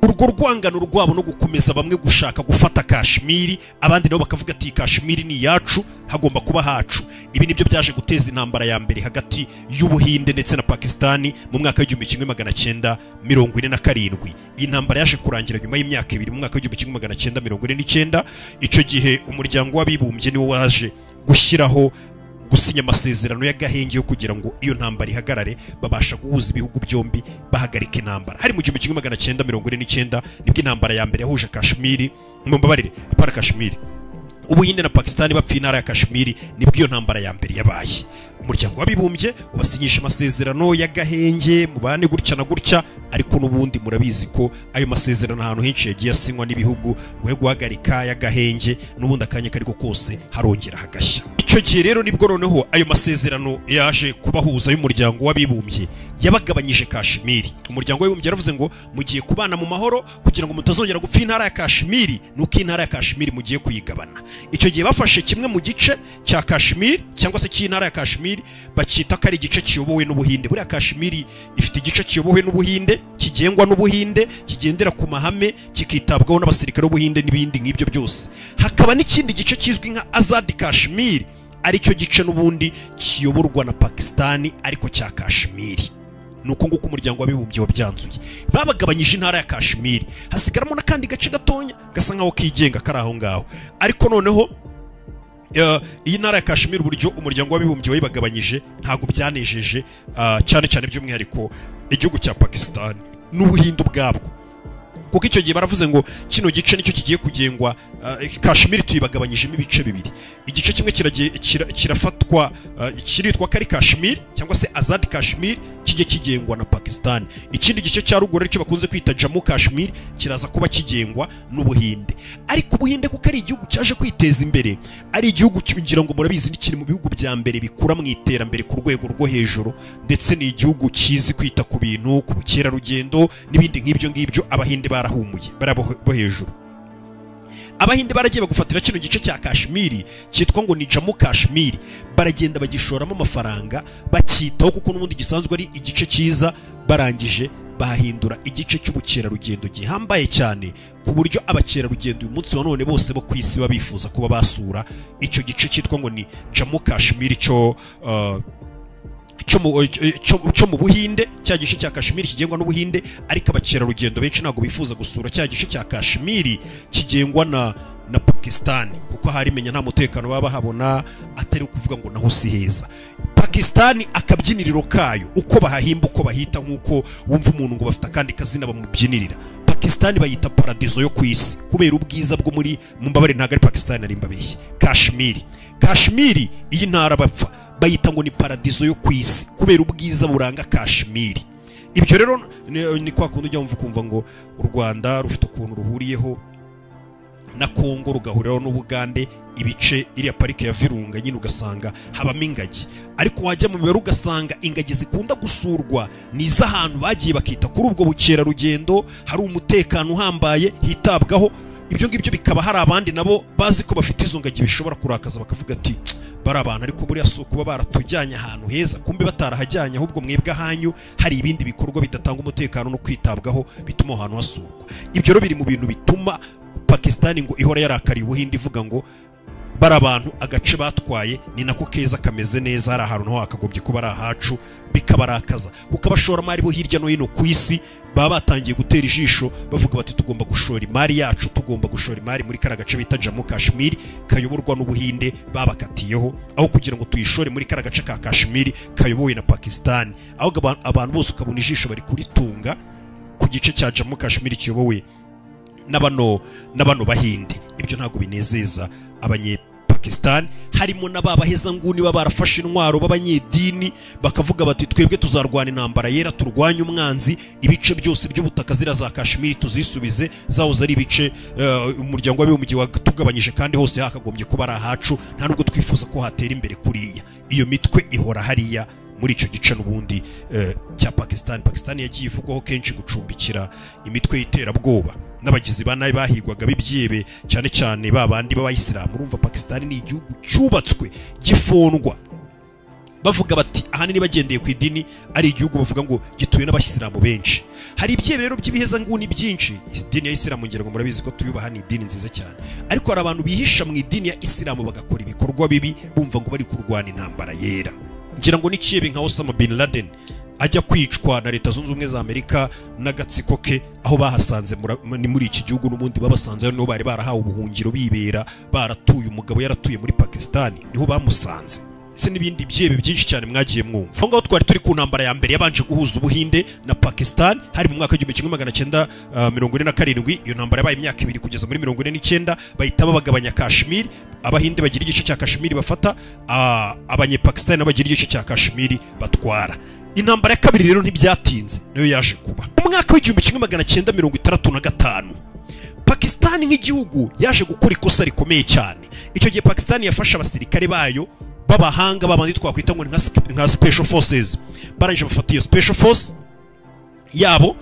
urwo rwangano rwabo no gukomeza bamwe gushaka gufata Kashmir, abandi nabo bakavuga ati Kashmir ni yacu hagomba kuba hacu. Ibi nibyo byaje guteza intambara ya mbere hagati y'Ubuhinde ndetse na Pakistani mu mwaka w'1947. Iyi ntambara yaje kurangira nyuma y'imyaka 2 mu mwaka w'1949. Icyo gihe umuryango w'abibumbye niwo waje gushyiraho gusinya amasezerano y'agahenge yo kugira ngo iyo ntambara ihagarare, babasha guhuza ibihugu byombi bahagarika intambara. Hari mu 1949 nibwo intambara ya mbere yahuje Kashmir apara Kashmir Ubuhinde na Pakistan bapfa intara ya Kashmir, nibwo iyo ntambara ya mbere yabaye. Umuryango w'abibumbye ubasinyisha amasezerano y'agahenge mubane gutya na gutya, ariko n'ubundi murabizi ko ayo masezerano ahantu henshi yagiye asinywa n'ibihugu ngo guhagarika y'agahenge n'ubundi akanya kariko kose harongera hagashya. Icyo gihe rero nibwo noneho ayo masezerano yaje kubahuza y'umuryango w'abibumbye yabagabanyije Kashmir. Umuryango w'abibumbye yaravuze ngo mugiye kubana mu mahoro kugira ngo mutazongera gupfa intara ya Kashmir, nuko intara ya Kashmir mugiye kuyigabana. Icyo gihe bafashe kimwe mu gice cya Kashmir cyangwa se cy'intara ya Kashmir bakita ko ari igice kiyobowe n'Ubuhinde. Buriya Kashmir ifite igice kiyobowe n'Ubuhinde, kigengwa n'Ubuhinde, kigendera ku mahame, kikitabwaho n'abasirikare b'Ubuhinde n'ibindi nk'ibyo byose. Hakaba n'ikindi gice kizwi nka Azad Kashmir, aricyo gice n'ubundi kiyoborwa na Pakistani ariko cya Kashmir. Nuko nguko umuryango w'abibumbye wabyanzuye, babagabanyije intara ya Kashmir, hasigaramo n'akandi gace gatonya gasa nkaho kigenga kari aho ngaho. Ariko noneho iyi ntara ya Kashmir uburyo umuryango w'abibumbye wayibagabanyije ntago byanejeje cyane by'umwihariko igihugu cya Pakistan n'Ubuhinde ubwabwo, kuko icyo gihe baravuze ngo kino gice nicyo kigiye kugengwa. Kashmir tuyibagabanyijemo ibice bibiri, igice kimwe kirafatwa kiritwa kari Kashmir cyangwa se Azad Kashmir, kijye kigengwa na Pakistan. Ikindi gice cya ruguru aricyo bakunze kwita Jammu Kashmir kiraza kuba kigengwa n'Ubuhinde. Ariko Ubuhinde kuko ari igihugu cyaje kwiteza imbere, ari igihugu cyugira ngo murabizi ni kiri mu bihugu bya mbere bikura mu iterambere ku rwego rwo hejuru, ndetse ni igihugu kizi kwita ku bintu, ku bukerarugendo n'ibindi nk'ibyo ngibyo. Abahinde barahumuye barabo hejuru. Abahinde baragiye bagufatira kino gice cya Kashmir cyitwa ngo ni Jammu Kashmir, baragenda bagishoramo amafaranga bakitaho kuko n'ubundi gisanzwe ari igice cyiza, barangije bahindura igice cy'ubukerarugendo gihambaye cyane ku buryo abakerarugendo uyu munsi wa none bose bo ku isi babifuza kuba basura icyo gice cyitwa ngo ni Jammu Kashmir cyo mu Buhinde. Cya gice cya Kashmir kigengwa n'Ubuhinde, ariko abakerarugendo benshi ntabwo bifuza gusura cya gice cya Kashmir kigengwa na Pakistan, kuko hari menya nta mutekano baba habona, atari kuvuga ngo naho si heza. Pakistan akabyiniriro kayo uko bahahimba uko bahita, nkuko wumva umuntu ngo bafite kandi kazina bamubyinirira. Pakistan bayita paradizo yo kwisi kubera ubwiza bwo muri mumbabare, ntago ari Pakistan ari mbabeshye, Kashmir iyi ntara bapfa bayita ngo ni paradizo yo kwisi kubera ubwiza buranga Kashmir. Ibyo rero ni kwa kundi ujya wumva kumva ngo u Rwanda rufite ukuntu ruhuriyeho na Kongo rugahuriraho n'Ubugande ibice iriya parike ya Virunga, nyine ugasanga habamo ingagi, ariko wajya mu bibero ugasanga ingagi zikunda gusurwa n'iz'ahantu bagiye bakita kuri ubwo bukerarugendo, hari umutekano uhambaye hitabwaho. Ibyo ngibyo bikaba hari abandi nabo bazi ko bafite izo ngagi bishobora kurakaza, bakavuga ati bari abantu ariko buriya si ukuba baratujyanye ahantu heza, kumbe batarahajyanye ahubwo mwebwe ahanyu hari ibindi bikorwa bidatanga umutekano no kwitabwaho bituma ahantu hasurwa. Ibyo rero biri mu bintu bituma Pakistan ngo ihora yarakariye Ubuhinde ivuga ngo bari abantu agace batwaye ni nako keza kameze neza, hari ahantu naho hakagombye kuba ari ahacu, bikabarakaza kuko abashoramari bo hirya no hino ku isi baba batangiye gutera ijisho bavuga bati tugomba gushora imari yacu, tugomba gushora imari muri kara gace bita Jammu Kashmir kayoborwa n'Ubuhinde babakatiyeho, aho kugira ngo tuyishore muri kara gace ka Kashmir kayobowe na Pakistan. Aho abantu bose ukabona ijisho bari kuritunga ku gice cya Jammu Kashmir kiyobowe n'abano Bahinde. Ibyo ntago binezeza Pakistan. Harimo n'ababaheza nguni baba barafashe intwaro b'abanyedini bakavuga bati twebwe tuzarwana intambara yera, turwanye umwanzi, ibice byose by'ubutaka zira za Kashmir tuzisubize zahoze ari ibice umuryango w'abibumbye watugabanyije, kandi hose hakagombye kuba ari ahacu, nta nubwo twifuza ko hatera imbere kuriya. Iyo mitwe ihora hariya muri icyo gice n'ubundi cya Pakistan. Pakistan yagiye ivugwaho kenshi gucumbikira imitwe y'iterabwoba n'abagizi ba nabi bahigwaga bibyebe, cyane cyane babandi b'abayisilamu. Urumva Pakistan ni igihugu cyubatswe gifondwa, bavuga bati ahanini bagendeye ku idini, ari igihugu bavuga ngo gituye n'abasilamu benshi. Hari ibyebe rero by'ibiheza nguni byinshi. Idini ya Isilamu ngira ngo murabizi ko tuyubaha, ni idini nziza cyane, ariko hari abantu bihisha mu idini ya Isilamu bagakora ibikorwa bibi bumva ngo bari kurwana intambara yera. Ngira ngo n'ikiyebe nka Osama bin Laden ajya kwicwa na Leta Zunze Ubumwe za Amerika n'agatsiko ke, aho bahasanze ni muri iki gihugu n'ubundi babasanze no bari barahawe ubuhungiro bibera baratuye, umugabo yaratuye muri Pakistan niho bamusanze. Se n'ibindi byebe byinshi cyane mwagiye mwumva. Aho ngaho twari turi ku ntambara ya mbere yabanje guhuza Ubuhinde na Pakistan, hari mu mwaka w'1947. Iyo ntambara yabaye imyaka 2 kugeza muri 1949, bahita babagabanya Kashmir. Abahinde bagira igice cya Kashmir bafata, abanyepakistan bagira igice cya Kashmir batwara. Intambara ya kabiri rero ntibyatinze nayo yaje kuba mu mwaka w'1965. Pakistan nk'igihugu yaje gukora ikosa rikomeye cyane. Icyo gihe Pakistan yafashe abasirikare bayo babahanga babandi twakwita ngo nka special forces, barangije bafata iyo special force yabo,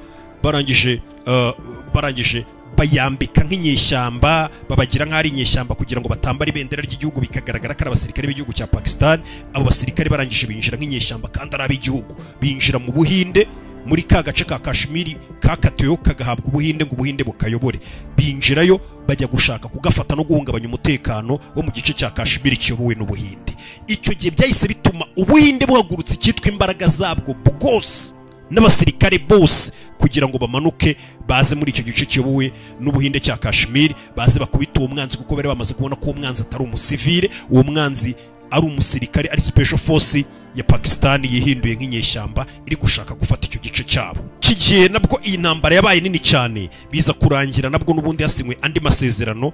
barangije bayambika nk'inyeshyamba, babagira nk'ari inyeshyamba kugira ngo batambare ibendera ry'igihugu bikagaragara ko ari abasirikare b'igihugu cya Pakistan. Abo basirikare barangije binjira nk'inyeshyamba kandi ari ab'igihugu, binjira mu Buhinde muri ka gace ka Kashmir kakatiweho kagahabwa Ubuhinde ngo Ubuhinde bukayobore. Binjirayo bajya gushaka kugafata no guhungabanya umutekano wo mu gice cya Kashmir kiyobowe n'Ubuhinde. Icyo gihe byahise bituma Ubuhinde buhagurutse cyitwa imbaraga zabwo bwose n'abasirikare bose kugira ngo bamanuke baze muri icyo gice kiyobowe n'Ubuhinde cya Kashmir, baze bakubita uwo mwanzi, kuko bari bamaze kubona ko uwo mwanzi atari umusivile, uwo mwanzi ari umusirikare, ari special force ya Pakistan yihinduye nk'inyeshyamba iri gushaka gufata icyo gice cyabo. Kigiye nabwo iyi ntambara yabaye nini cyane, biza kurangira nabwo n'ubundi hasinywe andi masezerano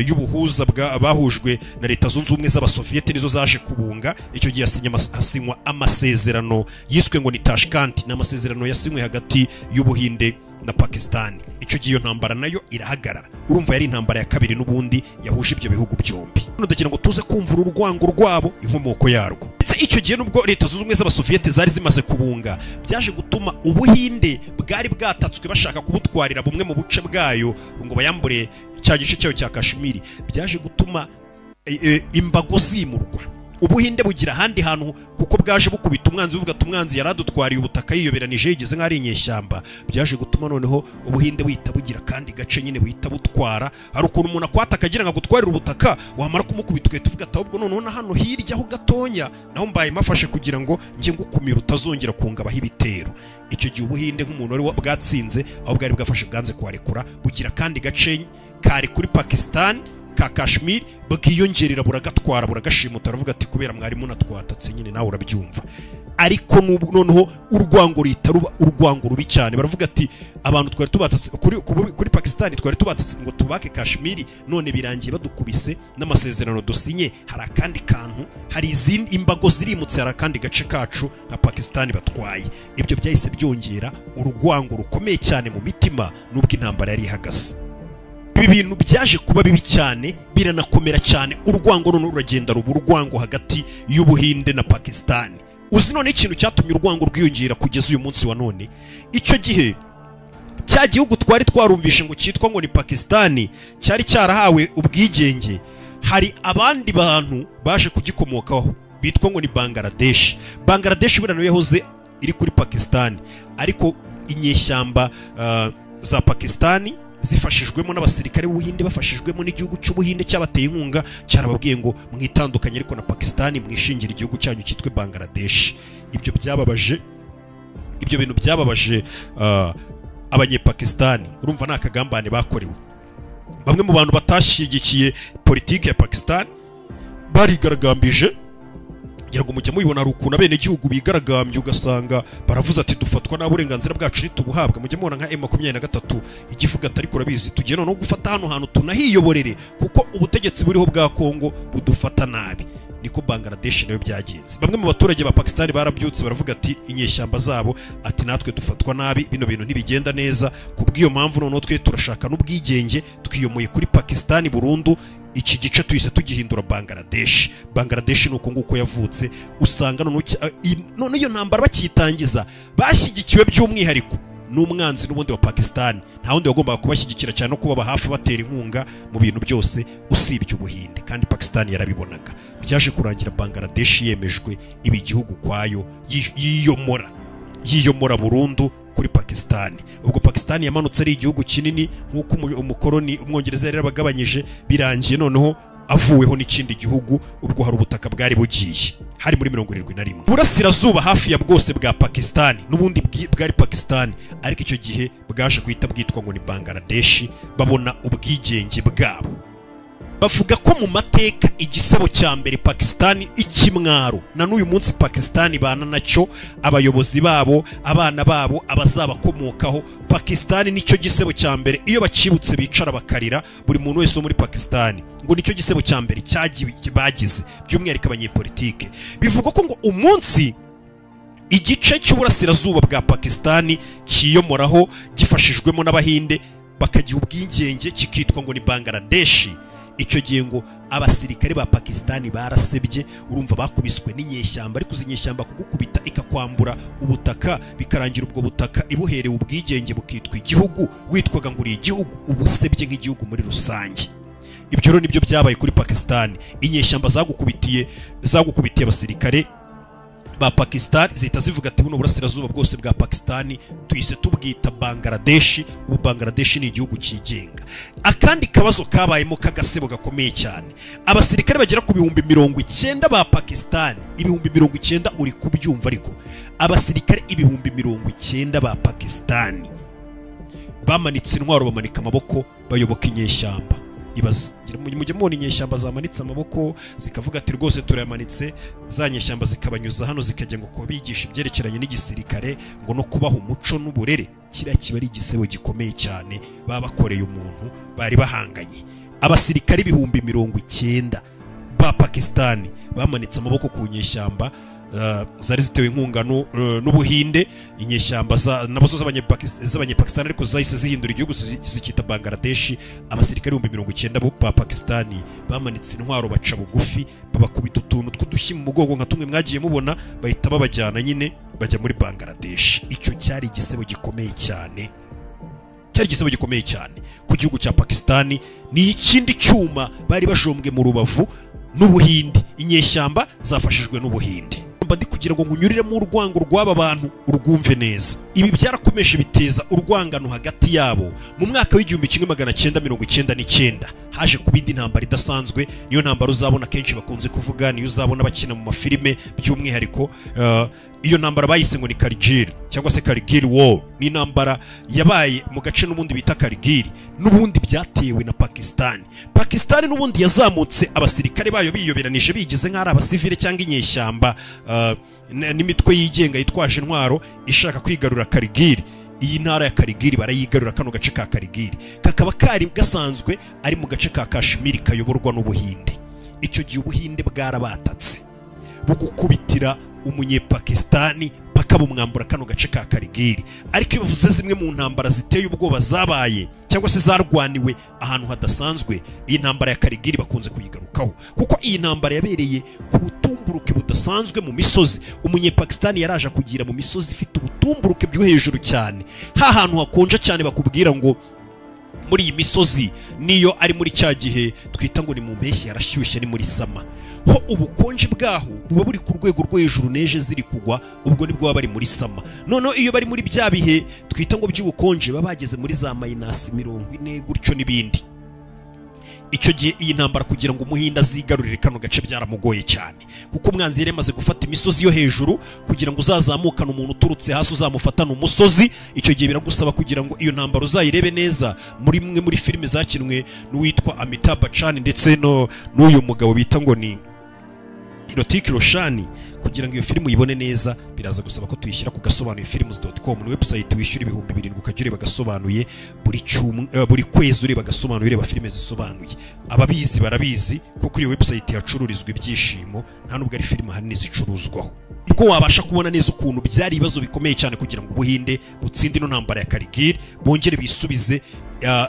y'ubuhuza bahujwe na Leta Zunze Ubumwe z'Abasoviyete, nizo zaje kubunga. Icyo gihe hasinywa amasezerano yiswe ngo ni Tashkent, n'amasezerano yasinywe hagati y'Ubuhinde na Pakistan. Icyo gihe iyo ntambara nayo irahagarara. Urumva yari intambara ya kabiri n'ubundi yahuje ibyo bihugu byombi. Ndagira ngo tuze kumva urwango rwabo, inkomoko yarwo. Icyo gihe nubwo Leta Zunze Ubumwe z'Abasoviyete zari zimaze kubunga, byaje gutuma Ubuhinde bwari bwatatswe bashaka kubutwarira bumwe mu buce bwayo ngo bayambure cya gice cyayo cya Kashmir. Byaje gutuma imbago zimurwa, Ubuhinde bugira ahandi hantu, kuko bwaje bukubita umwanzi buvuga ati umwanzi yaradutwariye ubutaka yiyoberanije yigeze nk'ari inyeshyamba. Byaje gutuma noneho Ubuhinde buhita bugira kandi gace nyine buhita butwara. Hari ukuntu umuntu akwata akagira ngo gutwarira ubutaka, wamara kumukubita ugahita uvuga ati ahubwo noneho na hano hirya ho gatonya naho mbaye mafashe kugira ngo njye ngukumira utazongera kungabaho ibitero. Icyo gihe Ubuhinde nk'umuntu wari bwatsinze, aho bwari bwafashe bwanze kuharekura, bugira kandi gace kari kuri Pakistan ka Kashmir bwiyongerera buragatwara buragashimuta aravuga ati kubera mwari munatwatatse nyine nawe urabyumva. Ariko noneho urwango ritaruba urwango rubi cyane, baravuga ati abantu twari tubatatse kuri Pakistan twari tubatatse ngo tubake Kashmir, none birangiye badukubise n'amasezerano dusinye, hari akandi kantu, hari izindi imbago zirimutse, hari akandi gace kacu nka Pakistan batwaye. Ibyo byahise byongera urwango rukomeye cyane mu mitima nubwo intambara yari ihagaze. Ibi bintu byaje kuba bibi cyane, biranakomera cyane, urwango none uragenda ruba urwango hagati y'Ubuhinde na Pakistan. Uzi none ikintu cyatumye urwango rwiyongera kugeza uyu munsi wa none, icyo gihe cya gihugu twari twarumvishe ngo cyitwa ngo ni Pakistan cyari cyarahawe ubwigenge, hari abandi bantu baje kugikomokaho bitwa ngo ni Bangladesh. Bangladesh burano yahoze iri kuri Pakistan, ariko inyeshyamba za Pakistan zifashijwemo n'abasirikare b'Ubuhinde, bafashijwemo n'igihugu cy'Ubuhinde cyabateye inkunga, cyarababwiye ngo mwitandukanye ariko na Pakistan mwishingira igihugu cyanyu cyitwe Bangladesh. Ibyo bintu byababaje abanyepakistan. Urumva nta kagambane bakorewe. Bamwe mu bantu batashyigikiye politiki ya Pakistan barigaragambije, ngira ngo mujye mubibona hari ukuntu abene gihugu bigaragambye ugasanga baravuze ati dufatwa n'uburenganzira bwacu nitubuhabwa. Mujye mubona nka M23 igivuga ati ariko urabizi tugiye no gufata hano hantu tunahiyoborere kuko ubutegetsi buriho bwa Kongo budufata nabi. Niko Bangladesh nayo byagenze. Bamwe mu baturage ba Pakistan barabyutse baravuga ati inyeshyamba zabo ati natwe dufatwa nabi, bino bintu ntibigenda neza, kubw'iyo mpamvu none twe turashaka n'ubwigenge, twiyomoye kuri Pakistan burundu, iki gice tuyise tugihindura Bangladesh. Bangladesh nuko nguko yavutse, usanga none iyo ntambara bakitangiza bashyigikiwe by'umwihariko n'umwanzi n'ubundi wa Pakistan. Nta wundi wagombaga kubashyigikira cyane no kubaba hafi batera inkunga mu bintu byose usibye Ubuhinde, kandi Pakistan yarabibonaga. Byaje kurangira Bangladesh yemejwe ibi gihugu kwayo, yiyomora burundu kuri Pakistan. Ubwo Pakistan yamanutse ari igihugu kinini nk'uko umukoroni umwongereza yari abagabanyije, birangiye noneho avuweho n'ikindi gihugu. Ubwo hari ubutaka bwari bugiye hari muri 71 burasirazuba hafi ya bwose bwa Pakistan, n'ubundi bwari Pakistan, ariko icyo gihe bwaje guhita bwitwa ngo ni Bangladesh, babona ubwigenge bwabo. Bavuga ko mu mateka igisebo cya mbere Pakistan ikimwaro, na n'uyu munsi Pakistan bana nacyo, abayobozi babo, abana babo, abazabakomokaho. Pakistan nicyo gisebo cya mbere, iyo bakibutse bicara bakarira buri muntu wese muri Pakistan, ngo nicyo gisebo cya mbere bagize, by'umwihariko abanyepolitike. Bivuga ko ngo umunsi igice cy'uburasirazuba bwa Pakistan kiyomoraho gifashijwemo n'Abahinde bakagiha ubwigenge kikitwa ngo ni Bangladesh, icyo gihe ngo abasirikare ba Pakistan barasebye. Urumva bakubiswe n'inyeshyamba, ariko inyeshyamba kugukubita ikakwambura ubutaka, bikarangira ubwo butaka ibuherewe ubwigenge bukitwa igihugu, witwaga ngo uri igihugu, ubusebye nk'igihugu muri rusange. Ibyo rero nibyo byabaye kuri Pakistan. Inyeshyamba zagukubitiye abasirikare ba Pakistan, zihita zivuga ati buno burasirazuba bwose bwa Pakistan tuyise tubwita Bangladesh. Ubu Bangladesh ni igihugu cyigenga. Akandi kabazo kabayemo kagasebo gakomeye cyane, abasirikare bagera ku 90,000 ba Pakistan, 90,000 uri kubyumva, ariko abasirikare 90,000 ba Pakistan bamanitse intwaro, bamanika amaboko, bayoboka inyeshyamba. Ibaze mujye mubona inyeshyamba zamanitse amaboko zikavuga ati rwose turayamanitse, za nyeshyamba zikabanyuza hano zikajya ngo kubigisha ibyerekeranye n'igisirikare ngo no kubaha umuco n'uburere. Kiriya kiba ari igisebo gikomeye cyane baba bakoreye umuntu bari bahanganye. Abasirikare 90,000 ba Pakistan bamanitse amaboko ku nyeshyamba zari zitewe inkunga n'Ubuhinde. Inyeshyamba nabozo z'abanyepakistan ariko zahise zihindura igihugu zikita Bangladesh. Abasirikare 90,000 ba Pakistan bamanitse intwaro, baca bugufi, babakubita utuntu tw'udushyi mu mugongo nka tumwe mwagiye mubona, bahita babajyana nyine bajya muri Bangladesh. Icyo cyari igisebo gikomeye cyane, ku gihugu cya Pakistan. Ni ikindi cyuma bari bajombwe mu rubavu n'Ubuhinde, inyeshyamba zafashijwe n'Ubuhinde. Ndi kugira ngo ngunyurire mu urwango rw'aba bantu urwumve neza. Ibi byarakomeje biteza urwangano hagati yabo. Mu mwaka w'1999 haje kuba indi ntambara idasanzwe. Niyo ntambara uzabona kenshi bakunze kuvuga, niyo uzabona bakina mu mafilime by'umwihariko. Iyo ntambara bayise ngo ni Kargil cyangwa se Kargil War. Ni intambara yabaye mu gace n'ubundi bita Kargil, n'ubundi byatewe na Pakistan. Pakistan n'ubundi yazamutse abasirikare bayo biyoberanije bigize nk'ari abasivile cyangwa inyeshyamba n'imitwe yigenga yitwaje intwaro ishaka kwigarura Kargil. Iyi ntara ya Kargil barayigarura, kano gace ka Kargil kakaba kari gasanzwe ari mu gace ka Kashmir kayoborwa n'Ubuhinde. Icyo gihe Ubuhinde bwarabatatse bugukubitira umunyepakistani paka bumwambura kano gace ka Kargil. Ariko iyo bavuze zimwe mu ntambara ziteye ubwoba zabaye cyangwa se zarwaniwe ahantu hadasanzwe, iyi ntambara ya Kargil bakunze kuyigarukaho, kuko iyi ntambara yabereye ku butumburuke budasanzwe mu misozi. Umunyepakistani yaraje kugira mu misozi ifite ubutumburuke byo hejuru cyane, ha hantu hakonje cyane bakubwira ngo muri iyi misozi niyo ari muri cya gihe twita ngo ni mu mpeshyi yarashyushye, ni muri sama ho ubukonje bwaho buba buri ku rwego rwo hejuru, neje ziri kugwa, ubwo nibwo baba bari muri sama. Noneho iyo bari muri bya bihe twita ngo by'ubukonje baba bageze muri za -40 gutyo n'ibindi. Icyo gihe iyi ntambara kugira ngo Umuhinde azigarurire kano gace byaramugoye cyane, kuko umwanzi yari yamaze gufata imisozi yo hejuru. Kugira ngo uzazamukane umuntu uturutse hasi uzamufatane umusozi, icyo gihe biragusaba kugira ngo iyo ntambara uzayirebe neza muri filime zakinwe n'uwitwa Amitabh Bachchan ndetse n'uyu mugabo bita ngo ni Hrithik Roshan. Kugira ngo iyo filime uyibone neza biraza gusaba ko tuyishyira ku gasobanuyefilms.com, ni website wishyura 7,000 ukajya ureba gasobanuye buri kwezi, ureba gasobanuye, ureba filime zisobanuye. Ababizi barabizi kuko iyo website yacururizwa ibyishimo, nta nubwo ari filime hanini zicuruzwaho. Ubwo wabasha kubona neza ukuntu byari ibibazo bikomeye cyane kugira ngo Ubuhinde butsinde ino ntambara ya Kargil, bongere bisubize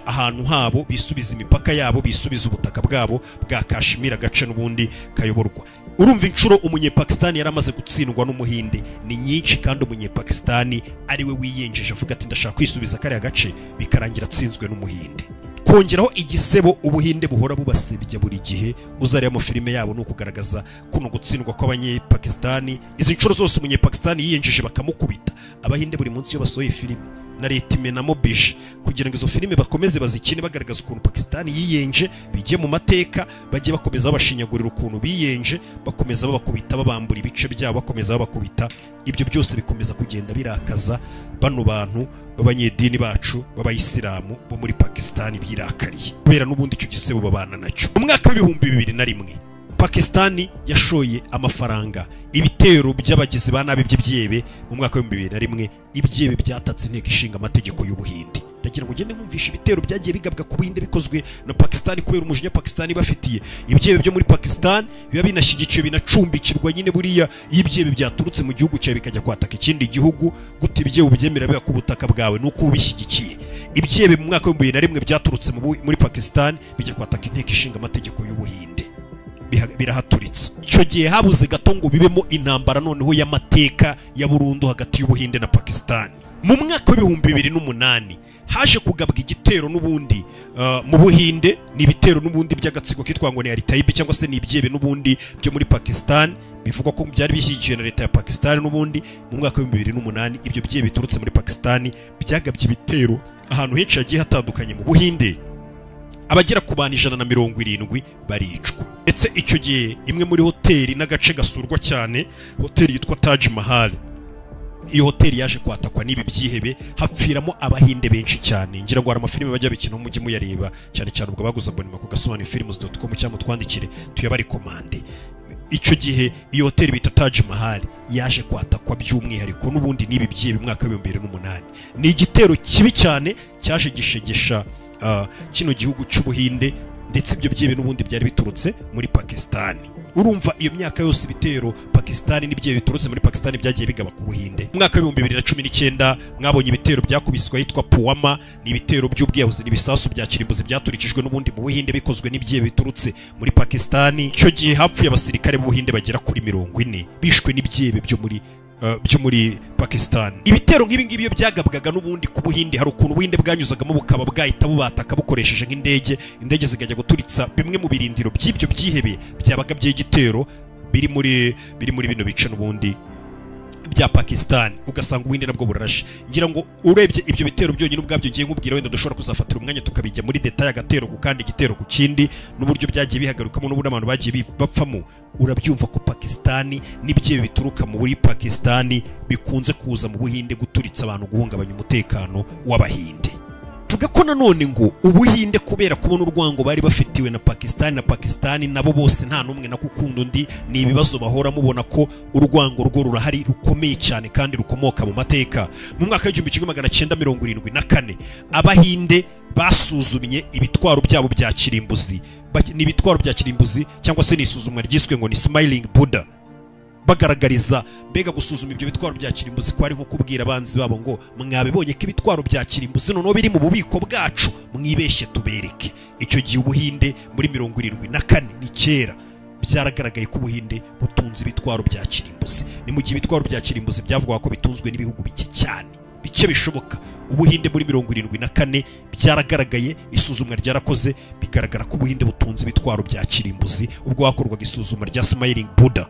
ahantu habo, bisubiza imipaka yabo, bisubiza ubutaka bwabo bwa Kashmir, agace n'ubundi kayoborwa. Urumva inshuro umunyepakistani yaramaze gutsindwa n'Umuhinde ni nyinshi, kandi umunyepakistani ari we wiyenjeje avuga ati ndashaka kwisubiza kariya gace, bikarangira atsinzwe n'Umuhinde. Kongeraho igisebo Ubuhinde buhora bubasebya buri gihe, uzareba mu filime yabo no kugaragaza kuno gutsindwa kw'abanyepakistani. Izi nshuro zose umunyepakistani yiyenjeje bakamukubita. Abahinde buri munsi yo basohoye filime na leta imenamo bish kugira ngo izo filime bakomeze bazikine bagaragaza ukuntu Pakistan yiyenje, bijye mu mateka, bajye bakomeza babashinyagurira ukuntu biyenje, bakomeza babakubita, babambura ibice byabo, bakomeza babakubita. Ibyo byose bikomeza kugenda birakaza bano bantu b'abanyedini bacu b'abayisilamu bo muri Pakistan birakariye, kubera n'ubundi icyo gisebo babana nacyo. Mu mwaka wa 2001 Pakistan yashoye amafaranga ibitero by'abagizi ba nabi by'ibyebe. Mu mwaka wa 2001 ibyebe byatatse inteko ishinga amategeko y'Ubuhinde. Ndagira ngo ugende nkumvisha ibitero byagiye bigabwa ku Buhinde bikozwe na Pakistan kubera umujinya Pakistan bafitiye. Ibyebe byo muri Pakistan biba binashyigikiye, binacumbikirwa nyine buriya ibyebe byaturutse mu gihugu cyawe bikajya kwataka ikindi gihugu, gute ibyebe ubyemera biba ku butaka bwawe nuko ubishyigikiye. Ibyebe mu mwaka wa 2001 byaturutse muri Pakistan bijya kwataka inteko ishinga amategeko y'Ubuhinde, birahaturitse. Icyo gihe habuze gato ngo bibemo intambara noneho y'amateka ya burundu hagati y'Ubuhinde na Pakistan. Mu mwaka wa 2008 haje kugabwa igitero n'ubundi mu Buhinde, ni ibitero n'ubundi by'agatsiko kitwa ngo ni Al-Taibi cyangwa se ni ibyebe n'ubundi byo muri Pakistan, bivugwa ko byari bishyigikiye na leta ya Pakistan n'ubundi. Mu mwaka wa 2008 ibyo byebe biturutse muri Pakistan byagabye ibitero ahantu henshi hagiye hatandukanye mu Buhinde, abagera ku bantu 170 baricwa. Ndetse icyo gihe imwe muri hoteli n'agace gasurwa cyane, hoteli yitwa Taj Mahal, iyo hoteli yaje kwatakwa n'ibi byihebe, hapfiramo Abahinde benshi cyane. Ngira ngo hari amafilime bajya bikina umujyi muyareba cyane cyane ubwo baguze abonema ku gasobanuyefilms.com cyangwa twandikire tuyabari komande. Icyo gihe iyo hoteli bita Taj Mahal yaje kwatakwa by'umwihariko n'ubundi n'ibi byihebe mu mwaka wa 2008. Ni igitero kibi cyane cyaje gishegesha kino gihugu cy'Ubuhinde, ndetse ibyo byebe n'ubundi byari biturutse muri Pakistan. Urumva iyo myaka yose ibitero Pakistan n'ibyo biturutse muri Pakistan byagiye bigaba ku Buhinde. Mu mwaka wa 2019 mwabonye ibitero byakubiswa yitwa Puwama, ni ibitero by'ubwiyahuzi n'ibisasu bya kirimbuzi byaturikijwe n'ubundi mu Buhinde bikozwe n'ibyo biturutse muri Pakistan. Icyo gihe hapfuye abasirikare b'Ubuhinde bagera kuri 40 bishwe n'ibyebe byo muri Pakistan. Ibitero nk'ibi ngibi byagabwaga n'ubundi ku Buhinde, hari ukuntu Buhinde bwanyuzagamo bukaba bwahita bubataka bukoresheje nk'indege, indege zikajya guturitsa bimwe mu birindiro by'ibyo byihebe byabaga by'igitero biri muri bino bice n'ubundi bya Pakistan ugasanga ubuhinde nabwo burarashe. Ngira ngo urebye ibyo bitero byonyine ubwabyo giye nkubwira wenda dushobora kuzafatira umwanya tukabijya muri detail agatero ku kandi igitero ku kindi n'uburyo byagiye bihagarukamo n'uburyo abantu bagiye bapfamo, urabyumva ko Pakistan n'ibye bituruka muri Pakistan bikunze kuza mu buhinde guturitsa abantu, guhungabanya umutekano w'abahinde. Tuvuga ko nanone ngo ubuhinde kubera kubona urwango bari bafitiwe na Pakistan nabo bose nta numwe na kukunda undi, ni ibibazo bahora mubona ko urwango rwo rurahari rukomeye cyane kandi rukomoka mu mateka. Mu mwaka wa 1974 abahinde basuzumye ibitwaro byabo bya kirimbuzi, ni ibitwaro bya kirimbuzi cyangwa se ni isuzumwa ryiswe ngo ni Smiling Buddha, bagaragariza mbega gusuzuma ibyo bitwaro bya kirimbuzi kwari nko kubwira abanzi babo ngo mwabibonye ko ibitwaro bya kirimbuzi noneho biri mu bubiko bwacu, mwibeshye tubereke. Icyo gihe ubuhinde muri 74 ni kera byaragaragaye ko ubuhinde butunze ibitwaro bya kirimbuzi. Ni mu gihe ibitwaro bya kirimbuzi byavuga ko bitunzwe n'ibihugu bike cyane, bike bishoboka. Ubuhinde muri 74 byaragaragaye, isuzumwa ryarakoze bigaragara ko ubuhinde butunze ibitwaro bya kirimbuzi ubwo hakorwaga isuzumwa rya Smiling Buddha.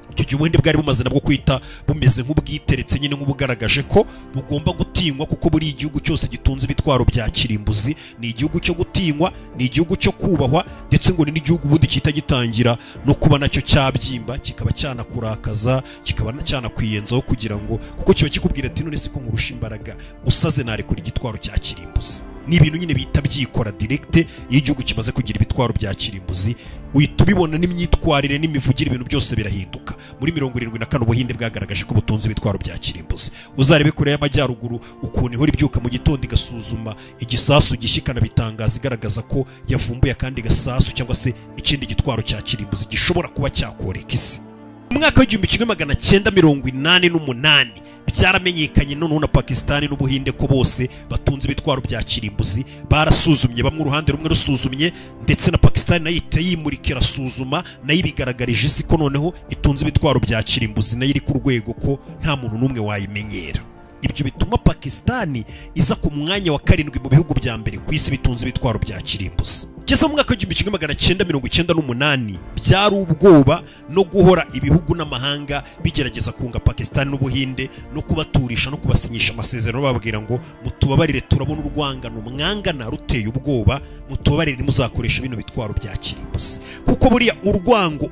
Icyo gihe ubuhinde bwari bumaze nabwo kwita bumeze nk'ubwiteretse nyine nk'ubugaragaje ko bugomba gutinywa, kuko buri igihugu cyose gitunze ibitwaro bya kirimbuzi ni igihugu cyo gutinywa, ni igihugu cyo kubahwa, ndetse ngo ni n'igihugu ubundi kita gitangira no kuba nacyo cyabyimba, kikaba cyanakurakaza, kikaba cyanakwiyenzaho kugira ngo kuko kiba kikubwira ati none se ko nkurusha imbaraga usaze narekura igitwaro cya kirimbuzi. Ni ibintu nyine bita byikora direct iyo igihugu kimaze kugira ibitwaro bya kirimbuzi, uhita ubibona n'imyitwarire n'imivugire, ibintu byose birahinduka. Muri 74 ubuhinde bwagaragaje ko butunze ibitwaro bya kirimbuzi. Uzarebe kure y'amajyaruguru ukuntu ihora ibyuka mu gitondo igasuzuma igisasu gishyikana bitangaza igaragaza ko yavumbuye kandi gasasu cyangwa se ikindi gitwaro cya kirimbuzi gishobora kuba cyakoreka isi. Mu mwaka wa 1988 byaramenyekanye noneho na Pakistan n'ubuhinde ko bose batunze ibitwaro bya kirimbuzi. Barasuzumye, bamwe uruhande rumwe rusuzumye, ndetse na Pakistan nayo yimurikira suzuma nayo ibigaragarije isi ko noneho itunze ibitwaro bya kirimbuzi, nayo iri ku rwego ko nta muntu n'umwe wayimenyera. Ibyo bituma Pakistan iza ku mwanya wa 7 mu bihugu bya mbere ku isi bitunze ibitwaro bya kirimbuzi. Kugeza mu mwaka wa 1998 byari ubwoba no guhora ibihugu n'amahanga bigerageza kunga Pakistan n'ubuhinde no kubaturisha no kubasinyisha amasezerano bababwira ngo mutubabarire, turabona urwangano mwangana ruteye ubwoba, mutubabarire muzakoresha bino bitwaro bya kirimbuzi. Kuko buriya urwango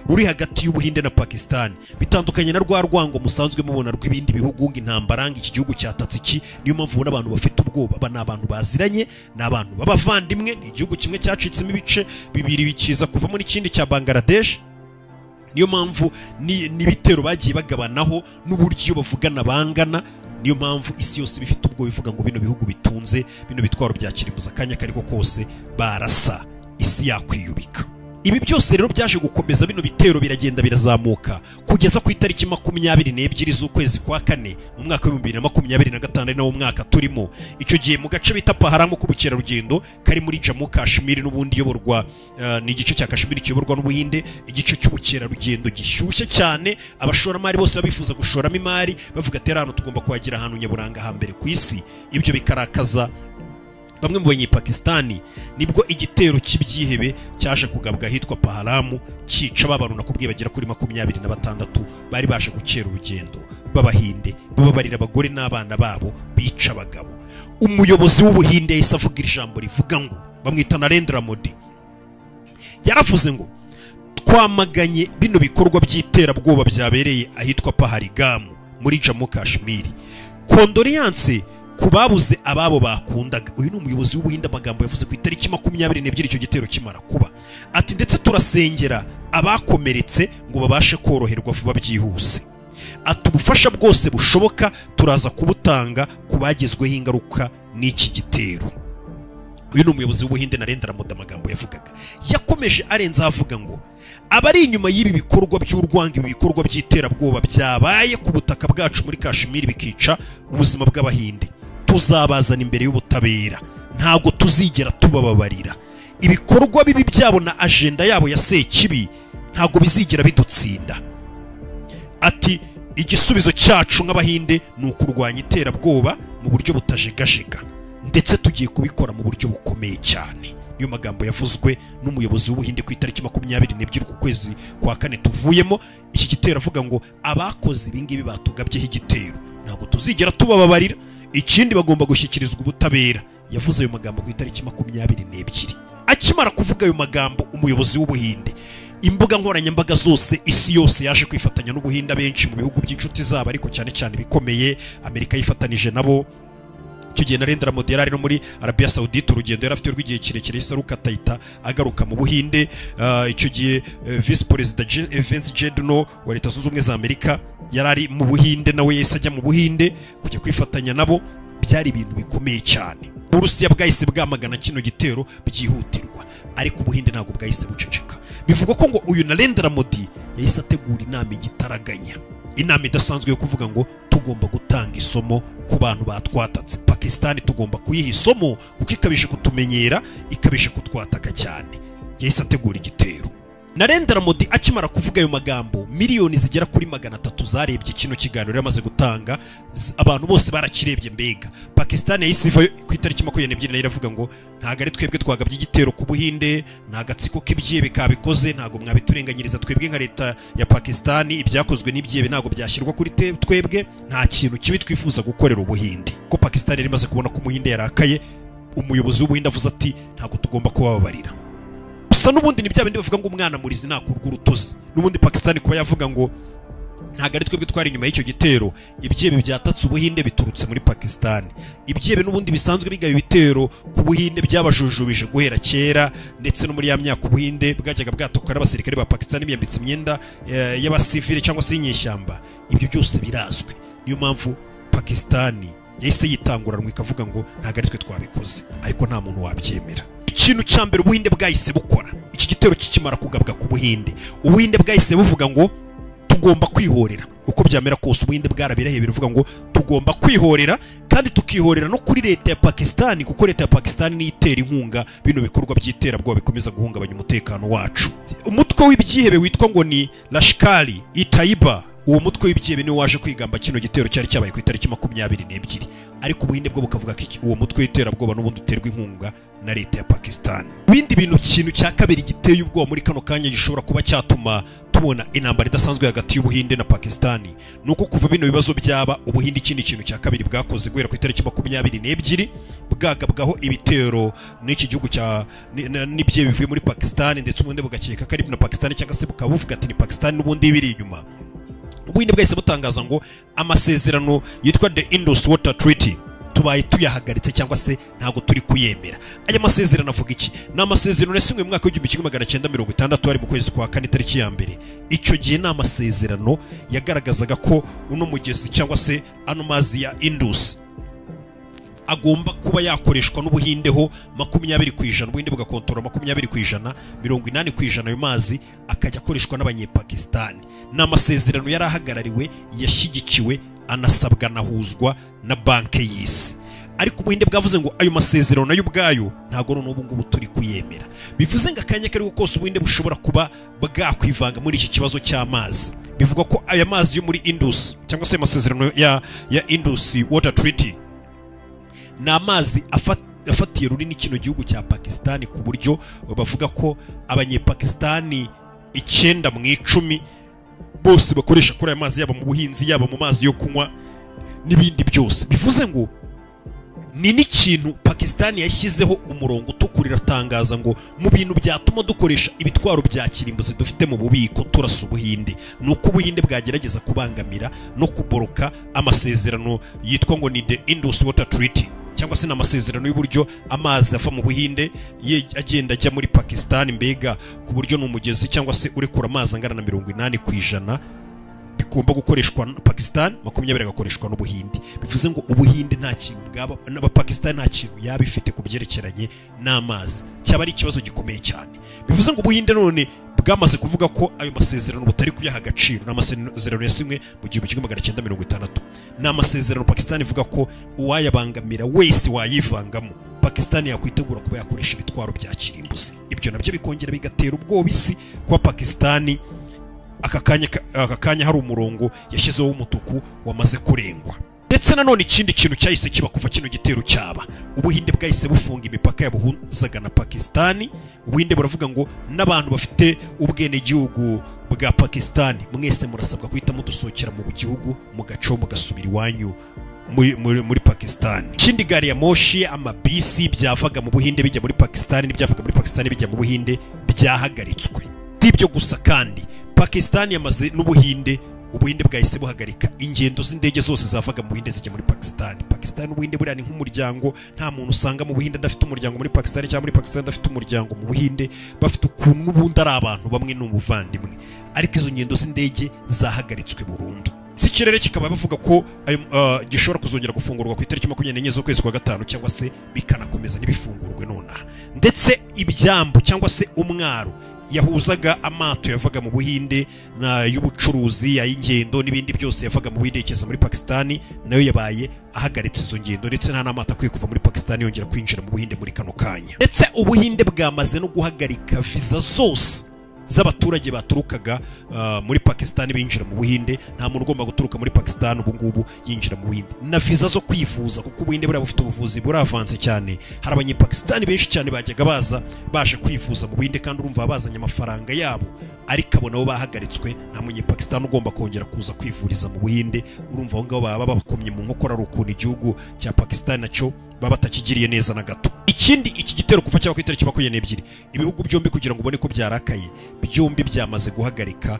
ruri hagati y'ubuhinde na Pakistan bitandukanye na rwa rwango musanzwe mubona rw'ibindi bihugu ng'intambaranga iki gihugu cyatatse iki. Niyo mpamvu ubona abantu bafite ubwoba, aba n'abantu baziranye, n'abantu babavandimwe, ni igihugu kimwe cyacitsemo ibice bibiri bikiza kuvamo n'ikindi cya Bangladesh. Niyo mpamvu n'ibitero bagiye bagabanaho n'uburyo bavugana bangana. Niyo mpamvu isi yose bifite ubwo bivuga ngo bino bihugu bitunze bino bitwaro bya kirimbuzi akanya kariko kose barasa, isi yakwiyubika. Ibi byose rero byaje gukomeza, bino bitero biragenda birazamuka kugeza ku itariki 22 z'ukwezi kwa 4 mu mwaka wa 2025 nawo mwaka turimo. Icyo gihe mu gace bita Paharamu k'ubukerarugendo kari muri Jammu Kashmir n'ubundi yoborwa ni igice cya Kashmir kiyoborwa n'ubuhinde, igice cy'ubukerarugendo gishyushye cyane. Abashoramari bose babifuza gushoramo imari bavuga ati hano tugomba kuhagira ahantu nyaburanga hambere ku isi. Ibyo bikarakaza bamwe mu banyepakistani. Nibwo igitero cy'ibyihebe cyaje kugabwa hitwa Paharamu cyica abantu nakubwiye bagera kuri 26 bari baje gukera urugendo b'abahinde bababarira abagore n'abana babo, bica abagabo. Umuyobozi w'ubuhinde yahise avuga ijambo rivuga ngo, bamwita Narendra Modi, yaravuze ngo twamaganye bino bikorwa by'iterabwoba byabereye ahitwa Pahalgamu muri Jammu Kashmir. Condoleance kubabuze ababo bakundaga. Uyu ni umuyobozi w'ubuhinde, amagambo yavuze ku itariki 22 icyo gitero kimara kuba. Ati ndetse turasengera abakomeretse ngo babashe koroherwa vuba byihuse. Ati ubufasha bwose bushoboka turaza kubutanga kubagizweho ingaruka n'iki gitero. Uyu ni umuyobozi w'ubuhinde Narendra Modi, amagambo yavugaga. Yakomeje arenza avuga ngo abari inyuma y'ibi bikorwa by'urwango, ibi bikorwa by'iterabwoba byabaye ku butaka bwacu muri Kashmir bikica ubuzima bw'abahinde, tuzabazana imbere y'ubutabera, ntabwo tuzigera tubababarira. Ibikorwa bibi byabo na agenda yabo ya sekibi ntabwo bizigera bidutsinda. Ati igisubizo cyacu nk'abahinde ni ukurwanya iterabwoba mu buryo butajegajega, ndetse tugiye kubikora mu buryo bukomeye cyane. niyo magambo yavuzwe n'umuyobozi w'Ubuhinde ku itariki 22 ku kwezi kwa kane tuvuyemo. Iki gitero avuga ngo abakoze ibingibi batugabyeho igitero ntabwo tuzigera tubababarira, ikindi bagomba gushyikirizwa ubutabera. Yavuze ayo magambo ku itariki 22. Akimara kuvuga ayo magambo umuyobozi w'Ubuhinde, imbuga nkoranyambaga zose isi yose yaje kwifatanya n'Ubuhinde, benshi mu bihugu by'inshuti zabo ariko cyane cyane bikomeye. Amerika yifatanije nabo. Icyo gihe Narendra Modi yari no muri Arabia Saudite, urugendo yari afite rw'igihe kirekire isaruka atahita agaruka mu Buhinde. Icyo gihe Vice President Vance Jedno wa Leta Zunze Ubumwe za Amerika yari ari mu Buhinde, nawe yese ajya mu Buhinde kujya kwifatanya nabo. Byari ibintu bikomeye cyane. Uburusiya bwahise bwamagana kino gitero byihutirwa, ariko Ubuhinde ntabwo bwahise buceceka. Bivugwa ko ngo uyu Narendra Modi yahise ategura inama igitaraganya, inama idasanzwe yo kuvuga ngo tugomba gutanga isomo ku bantu batwatatse. Pakistan tugomba kuyiha isomo kuko ikabije kutumenyera, ikabije kutwataka cyane. Yahise ategura igitero. Narendra Modi akimara kuvuga ayo magambo, miliyoni zigera kuri 300 zarebye kino kiganiro yamaze gutanga. Abantu bose barakirebye. Mbega Pakistan yahise iva ku itariki 22 nayo iravuga ngo ntago ari twebwe twagabye igitero ku Buhinde, nta gatsiko k'ibyebe kabikoze, ntago mwabiturenganyiriza twebwe nka leta ya Pakistan. Ibyakozwe n'ibyebe ntago byashyirwa kuri twebwe, nta kintu kibi twifuza gukorera Ubuhinde. Ko Pakistan yari imaze kubona ko Umuhinde yarakaye, umuyobozi w'Ubuhinde avuze ati ntago tugomba kubabarira. Gusa n'ubundi ni bya bindi bavuga ngo umwana murizi nakurwa urutozi. N'ubundi Pakistan kuba yavuga ngo ntago ari twebwe twari inyuma y'icyo gitero, ibyebe byatatse Ubuhinde biturutse muri Pakistan. Ibyebe n'ubundi bisanzwe bigaba ibitero ku Buhinde byabajujubije guhera kera, ndetse no muri ya myaka Ubuhinde bwajyaga bwatoka n'abasirikare ba Pakistan biyambitse imyenda y'abasivile cyangwa se y'inyeshyamba. Ibyo byose birazwi. Niyo mpamvu Pakistan yahise yitanguranwa ikavuga ngo ntago ari twe twabikoze, ariko nta muntu wabyemera. Ikintu cya mbere Ubuhinde bwahise bukora, iki gitero kikimara kugabwa ku Buhinde, Ubuhinde bwahise buvuga ngo tugomba kwihorera. Uko byamera kose Ubuhinde bwarabirahe bivuga ngo tugomba kwihorera, kandi tukihorera no kuri leta ya Pakistan, kuko leta ya Pakistan ni itera inkunga bino bikorwa by'iterabwoba bikomeza guhungabanya umutekano wacu. Umutwe w'ibyihebe witwa ngo ni Lashkar-e-Taiba, uwo mutwe w'ibyihebe ni waje kwigamba kino gitero cyari cyabaye ku itariki 22, ariko Ubuhinde bwo bukavuga ko uwo mutwe w'iterabwoba n'ubundi uterwa inkunga na leta ya Pakistan. Bindi bintu, kintu cya kabiri giteye ubwoba muri kano kanya gishobora kuba cyatuma tubona intambara idasanzwe hagati y'Ubuhinde na Pakistan, nuko kuva bino bibazo byaba, Ubuhinde ikindi kintu cya kabiri bwakoze guhera ku itariki 22 bwagabwaho ibitero n'iki gihugu cya n'ibye bivuye muri Pakistan, ndetse Ubuhinde bugakeka ko ari na Pakistan cyangwa se bukaba buvuga ati ni Pakistan n'ubundi biri inyuma. Ubuhinde bwahise butangaza ngo amasezerano yitwa The Indus Water Treaty tubaye tuyahagaritse cyangwa se ntago turi kuyemera. Aya masezerano avuga iki? Ni amasezerano yasinywe mu mwaka w'1960 ari mu kwezi kwa kane tariki ya mbere. Icyo gihe ni amasezerano yagaragazaga ko uno mugezi cyangwa se ano mazi ya Indus agomba kuba yakoreshwa n'Ubuhindeho 20%, Ubuhinde bugakontorora 20%, 80% ayo mazi akajya akoreshwa n'abanyepakistan. Ni amasezerano yari ahagarariwe, yashyigikiwe, anasabwa nahuzwa na banke y'isi. Ariko Ubuhinde bwavuze ngo ayo masezerano nayo ubwayo ntago n'ubu ngubu turi kuyemera. Bivuze ngo akanya kari kose Ubuhinde bushobora kuba bwakwivanga muri iki kibazo cy'amazi. Bivuga ko aya mazi yo muri Indus cyangwa se amasezerano ya Indus Water Treaty na amazi afatiye runini kino gihugu cya Pakistan, ku buryo bavuga ko abanyepakistani 9 mu 10 bose bakoresha kuri aya mazi, yaba mu buhinzi, yaba mu mazi yo kunywa n'ibindi byose. Bivuze ngo ni n'ikintu Pakistan yashyizeho umurongo utukurira, tangaza ngo mu bintu byatuma dukoresha ibitwaro bya kirimbuzi dufite mu bubiko turasa Ubuhinde, nuko Ubuhinde bwagerageza kubangamira no kuboroka amasezerano yitwa ngo ni The Indus Water Treaty, cyangwa se n'amasezerano y'uburyo amazi ava mu Buhinde agenda ajya muri Pakistan, mbega ku buryo n'umugezi cyangwa se urekura amazi angana na 80% bigomba gukoreshwa na Pakistan, 20 gakoreshwa n'Ubuhinde. Bivuze ngo Ubuhinde nta kintu bwaba n'Abapakistan nta kintu yabifite ku byerekeranye n'amazi, cyaba ari ikibazo gikomeye cyane. Bivuze ngo Ubuhinde none bwamaze kuvuga ko ayo masezerano butari kuyaha agaciro. N'amasezerano yasimwe mu 1960, n'amasezerano Pakistan ivuga ko uwayabangamira wese wayivangamo Pakistan yakwitegura kuba yakoresha ibitwaro bya kirimbuzi. Ibyo nabyo bikongera bigatera ubwoba isi kwa Pakistan. Aka kanya hari umurongo yashyizeho umutuku wamaze kurengwa. ndetse nanone ikindi kintu cyahise kiba kuva kino gitero cyaba, Ubuhinde bwahise bufunga imipaka yabuhuzaga na Pakistani. Ubuhinde buravuga ngo n'abantu bafite ubwenegihugu bwa Pakistani mwese murasabwa guhita mudusohokera mu gihugu mugaco mugasubira iwanyu muri Pakistani. Ikindi gari ya moshi, amabisi byavaga mu Buhinde bijya muri Pakistani n'ibyavaga muri Pakistani bijya mu Buhinde byahagaritswe. Sibyo gusa kandi Pakistani yamaze n'Ubuhinde, Ubuhinde bwahise buhagarika ingendo z'indege zose zavaga mu Buhinde zijya muri Pakistani. Pakistani n'Ubuhinde buriya ni nk'umuryango, nta muntu usanga mu Buhinde adafite umuryango muri Pakistani cyangwa muri Pakistani adafite umuryango mu Buhinde, bafite ukuntu n'ubundi ari abantu bamwe n'umuvandimwe. Ariko izo ngendo z'indege zahagaritswe burundu. Ikirere kikaba bavuga ko gishobora kuzongera gufungurwa ku itariki 24 z'ukwezi kwa gatanu cyangwa se bikanakomeza ntibifungurwe nonaha. Ndetse ibyambu cyangwa se umwaro yahuzaga amato yavaga mu Buhinde na y'ubucuruzi ay'ingendo n'ibindi byose yavaga mu Buhinde yekeza muri Pakistani nayo yabaye ahagaritse izo ngendo, ndetse nta n'amato akwiye kuva muri Pakistani yongera kwinjira mu Buhinde muri kano kanya. Ndetse Ubuhinde bwamaze no guhagarika viza zose z'abaturage baturukaga muri Pakistani binjira mu Buhinde. Nta muntu ugomba guturuka muri Pakistani ubu ngubu yinjira mu Buhinde, na viza zo kwivuza kuko Ubuhinde buri bufite ubuvuzi buravanze cyane. Hari abanyepakistani benshi cyane bajyaga baje kwivuza mu Buhinde kandi urumva bazanye amafaranga yabo, ariko abo nabo bahagaritswe. Nta munyepakistani ugomba kongera kuza kwivuriza mu Buhinde. Urumva aho ngaho baba bakomye mu nkokora ari ukuntu igihugu cya Pakistani nacyo baba batakigiriye neza na gato. Ikindi, iki gitero kuva cyaba ku itariki 22 ibihugu byombi kugira ngo ubone ko byarakaye byombi byamaze guhagarika,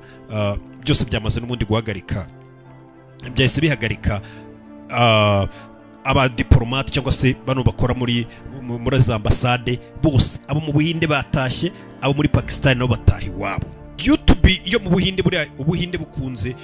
byose byamaze n'ubundi guhagarika, byahise bihagarika abadiplomate cyangwa se bano bakora muri za ambasade bose. Abo mu Buhinde batashye, abo muri Pakistani nabo bataha iwabo. YouTube yo mu Buhinde, buriya Ubuhinde bukunze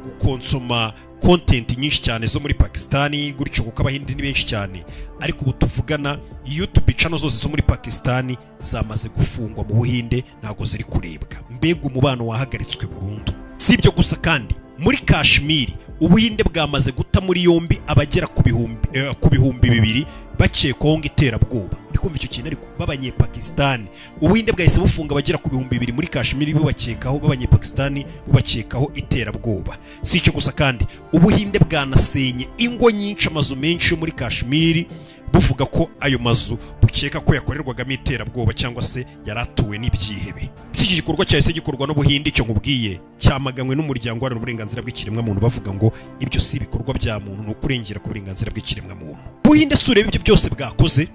gukonsoma content nyinshi cyane zo muri Pakistani gutyo kuko Abahinde ni benshi cyane, ariko ubu tuvugana YouTube channel zose zo muri Pakistani zamaze gufungwa mu Buhinde, ntago ziri kurebwa. Mbega umubano wahagaritswe burundu. Sibyo gusa kandi muri Kashmir Ubuhinde bwamaze guta muri yombi abagera ku bihumbi 200 bakekwaho iterabwoba. Uri kumva icyo kintu ariko b'Abanyepakistani. Ubuhinde bwahise bufunga abagera ku 200 muri Kashmir bubakekaho b'Abanyepakistani bubakekaho iterabwoba. Si icyo gusa kandi Ubuhinde bwanasenye ingo nyinshi, amazu menshi muri Kashmir, buvuga ko ayo mazu bukeka ko yakorerwagamo iterabwoba cyangwa se yaratuwe n'ibyihebe. Iki gikorwa cyahise gikorwa n'Ubuhinde, icyo nkubwiye cyamaganywe n'umuryango w'abantu uburenganzira bw'ikiremwa muntu, bavuga ngo ibyo si ibikorwa bya muntu, no kurengera ku burenganzira bw'ikiremwa muntu. Ubuhinde sureba ibyo byose bwakoze.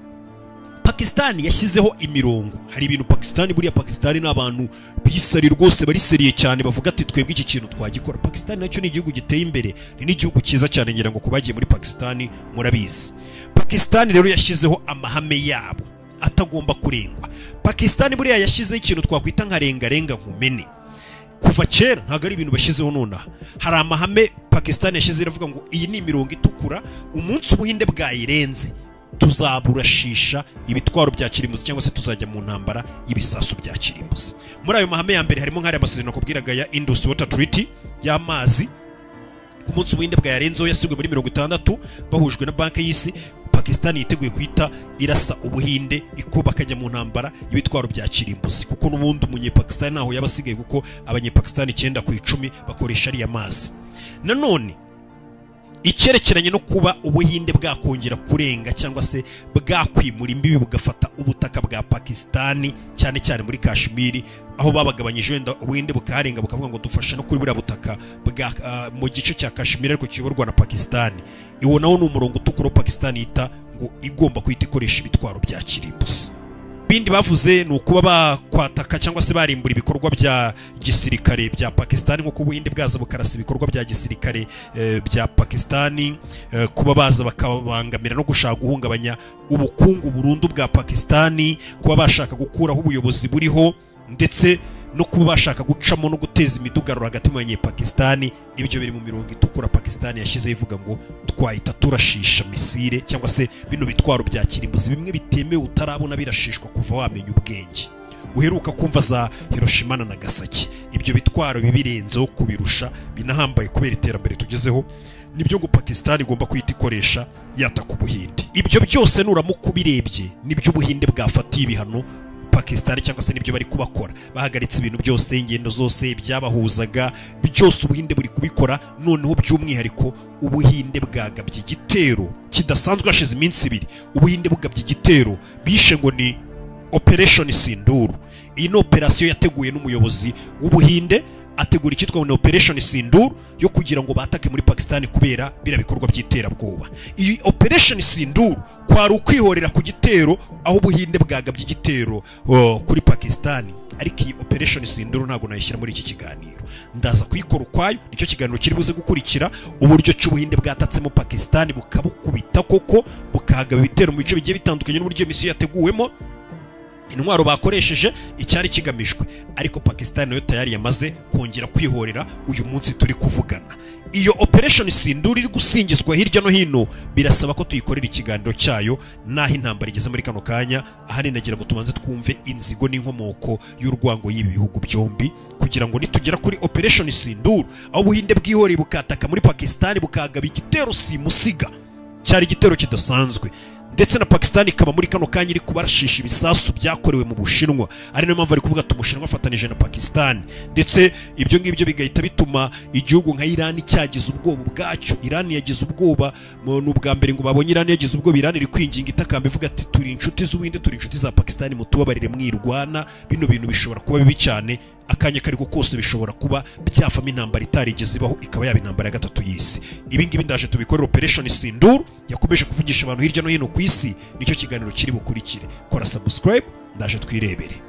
Pakistani yashyizeho imirongo. Hari ibintu Pakistani, buriya Pakistani n'abantu bisari rwose bariseriye cyane, bavuga ati twebwe iki kintu twagikora. Pakistani nacyo ni igihugu giteye imbere, ni n'igihugu cyiza cyane, ngira ngo kubagiye muri Pakistani murabizi. Pakistani rero yashyizeho amahame yabo atagomba kurengwa. Pakistani buriya yashyizeho ikintu twakwita nka renga nkumene. Kuva kera ntago ari ibintu bashyizeho nonaha. Hari amahame Pakistani yashyize iravuga ngo iyi ni imirongo itukura, umunsi Ubuhinde bwayirenze tuzaburashisha ibitwaro bya kirimbuzi cyangwa se tuzajya mu ntambara y'ibisasu bya kirimbuzi. Muri ayo mahame ya mbere harimo nk'ari amasezerano kubwiraga ya Indus Water Treaty y'amazi. Ku munsi Ubuhinde bwayarenzeho yasigwe muri 60 bahujwe na banki y'isi. Pakistani yiteguye kwita irasa Ubuhinde iko bakajya mu ntambara y'ibitwaro bya kirimbuzi, kuko n'ubundi umunyepakistani naho yabasigaye, kuko abanyepakistani 9 ku 10 bakoresha ari amazi. Nanone icyerekeranye no kuba Ubuhinde bwakongera kurenga cyangwa se bwakwimura imbibi bugafata ubutaka bwa Pakistani, cyane cyane muri Kashmir aho babagabanyije, wenda Ubuhinde bukarenga bukavuga ngo dufasha no kuri buriya butaka mu gice cya Kashmir ariko kiyoborwa na Pakistani. Iwo nawo ni umurongo utukura Pakistani yita ngo igomba kwita ikoresha ibitwaro bya kirimbuzi. Bindi bavuze ni ukuba bakwataka cyangwa se barimbura ibikorwa bya gisirikare bya Pakistani, nko Ubuhinde bwaza bukarasa ibikorwa bya gisirikare bya Pakistani, kuba baza bakabangamira no gushaka guhungabanya ubukungu burundu bwa Pakistani, kuba bashaka gukuraho ubuyobozi buriho, ndetse no kuba bashaka gucamo no guteza imidugararo hagati mu Banyepakistani. Ibyo biri mu mirongo itukura Pakistani yashyize ivuga ngo twahita turashisha misile cyangwa se bino bitwaro bya kirimbuzi bimwe bitemewe utarabona birashishwa kuva wamenya ubwenge. Uheruka kumva za Hiroshima na Nagasaki. Ibyo bitwaro bibirenzeho kubirusha binahambaye kubera iterambere tugezeho, nibyo ngo Pakistani igomba kwita ikoresha yataka Ubuhinde. Ibyo byose nuramuka ubirebye nibyo Ubuhinde bwafatiye ibihano Pakistan cyangwa se nibyo bari kubakora. Bahagaritse ibintu byose, ingendo zose byabahuzaga byose Ubuhinde buri kubikora. Noneho by'umwihariko Ubuhinde bwagabye igitero kidasanzwe hashize iminsi 2. Ubuhinde bugabye igitero bishe ngo ni Operation Sindoor. Iyi ni operasiyo yateguye n'umuyobozi w'Ubuhinde, ategura icyitwa ngo Operation Sindoor yo kugira ngo batake muri Pakistan kubera bira bikorwa by'iterabwoba. Iyi Operation Sindoor kwari ukwihorera ku gitero aho Ubuhinde bwagabye igitero kuri Pakistan. Ariko iyi Operation Sindoor ntabwo nayishyira muri iki kiganiro, ndaza kuyikora ukwayo. Nicyo kiganiro kiri buze gukurikira uburyo cy'Ubuhinde bwatatsemo Pakistan bukabukubita koko bukahagaba ibitero mu bice bigiye bitandukanye n'uburyo misiyo yateguwemo, intwaro bakoresheje, icyari kigamijwe. Ariko Pakistan nayo tayari yamaze kongera kwihorera uyu munsi turi kuvugana. Iyo Operation Sindoor iri gusingizwa hirya no hino, birasaba ko tuyikorera ikiganiro cyayo naho intambara igeze muri kano kanya. Ahari nagira ngo tubanze twumve inzigo n'inkomoko y'urwango y'ibi bihugu byombi, kugira ngo nitugera kuri Operation Sindoor aho Ubuhinde bwihoreye bukataka muri Pakistan bukagaba igitero simusiga, cyari igitero kidasanzwe. Ndetse na Pakistan ikaba muri kano kanya iri kubarashisha ibisasu byakorewe mu Bushinwa. Ari nayo mpamvu ari kuvuga ati Umushinwa afatanije na Pakistan. Ndetse ibyo ngibyo bigahita bituma igihugu nka Iran cyagize ubwoba bwacyo. Iran yagize ubwoba n'ubwa mbere ngo babonye Iran yagize ubwoba. Iran iri kwinginga itakamba ivuga ati turi inshuti z'Ubuhinde, turi inshuti za Pakistan, mutubabarire mwirwana, bino bintu bishobora kuba bibi cyane. Akanya kariko kose bishobora kuba byafamo intambara itarigeze ibaho, ikaba yaba intambara ya 3 y'isi. Ibi ngibi ndaje tubikorera Operation Sindoor yakomeje kuvugisha abantu hirya no hino ku isi. Nicyo kiganiro kiri bukurikire. Kora subscribe, ndaje twirebere.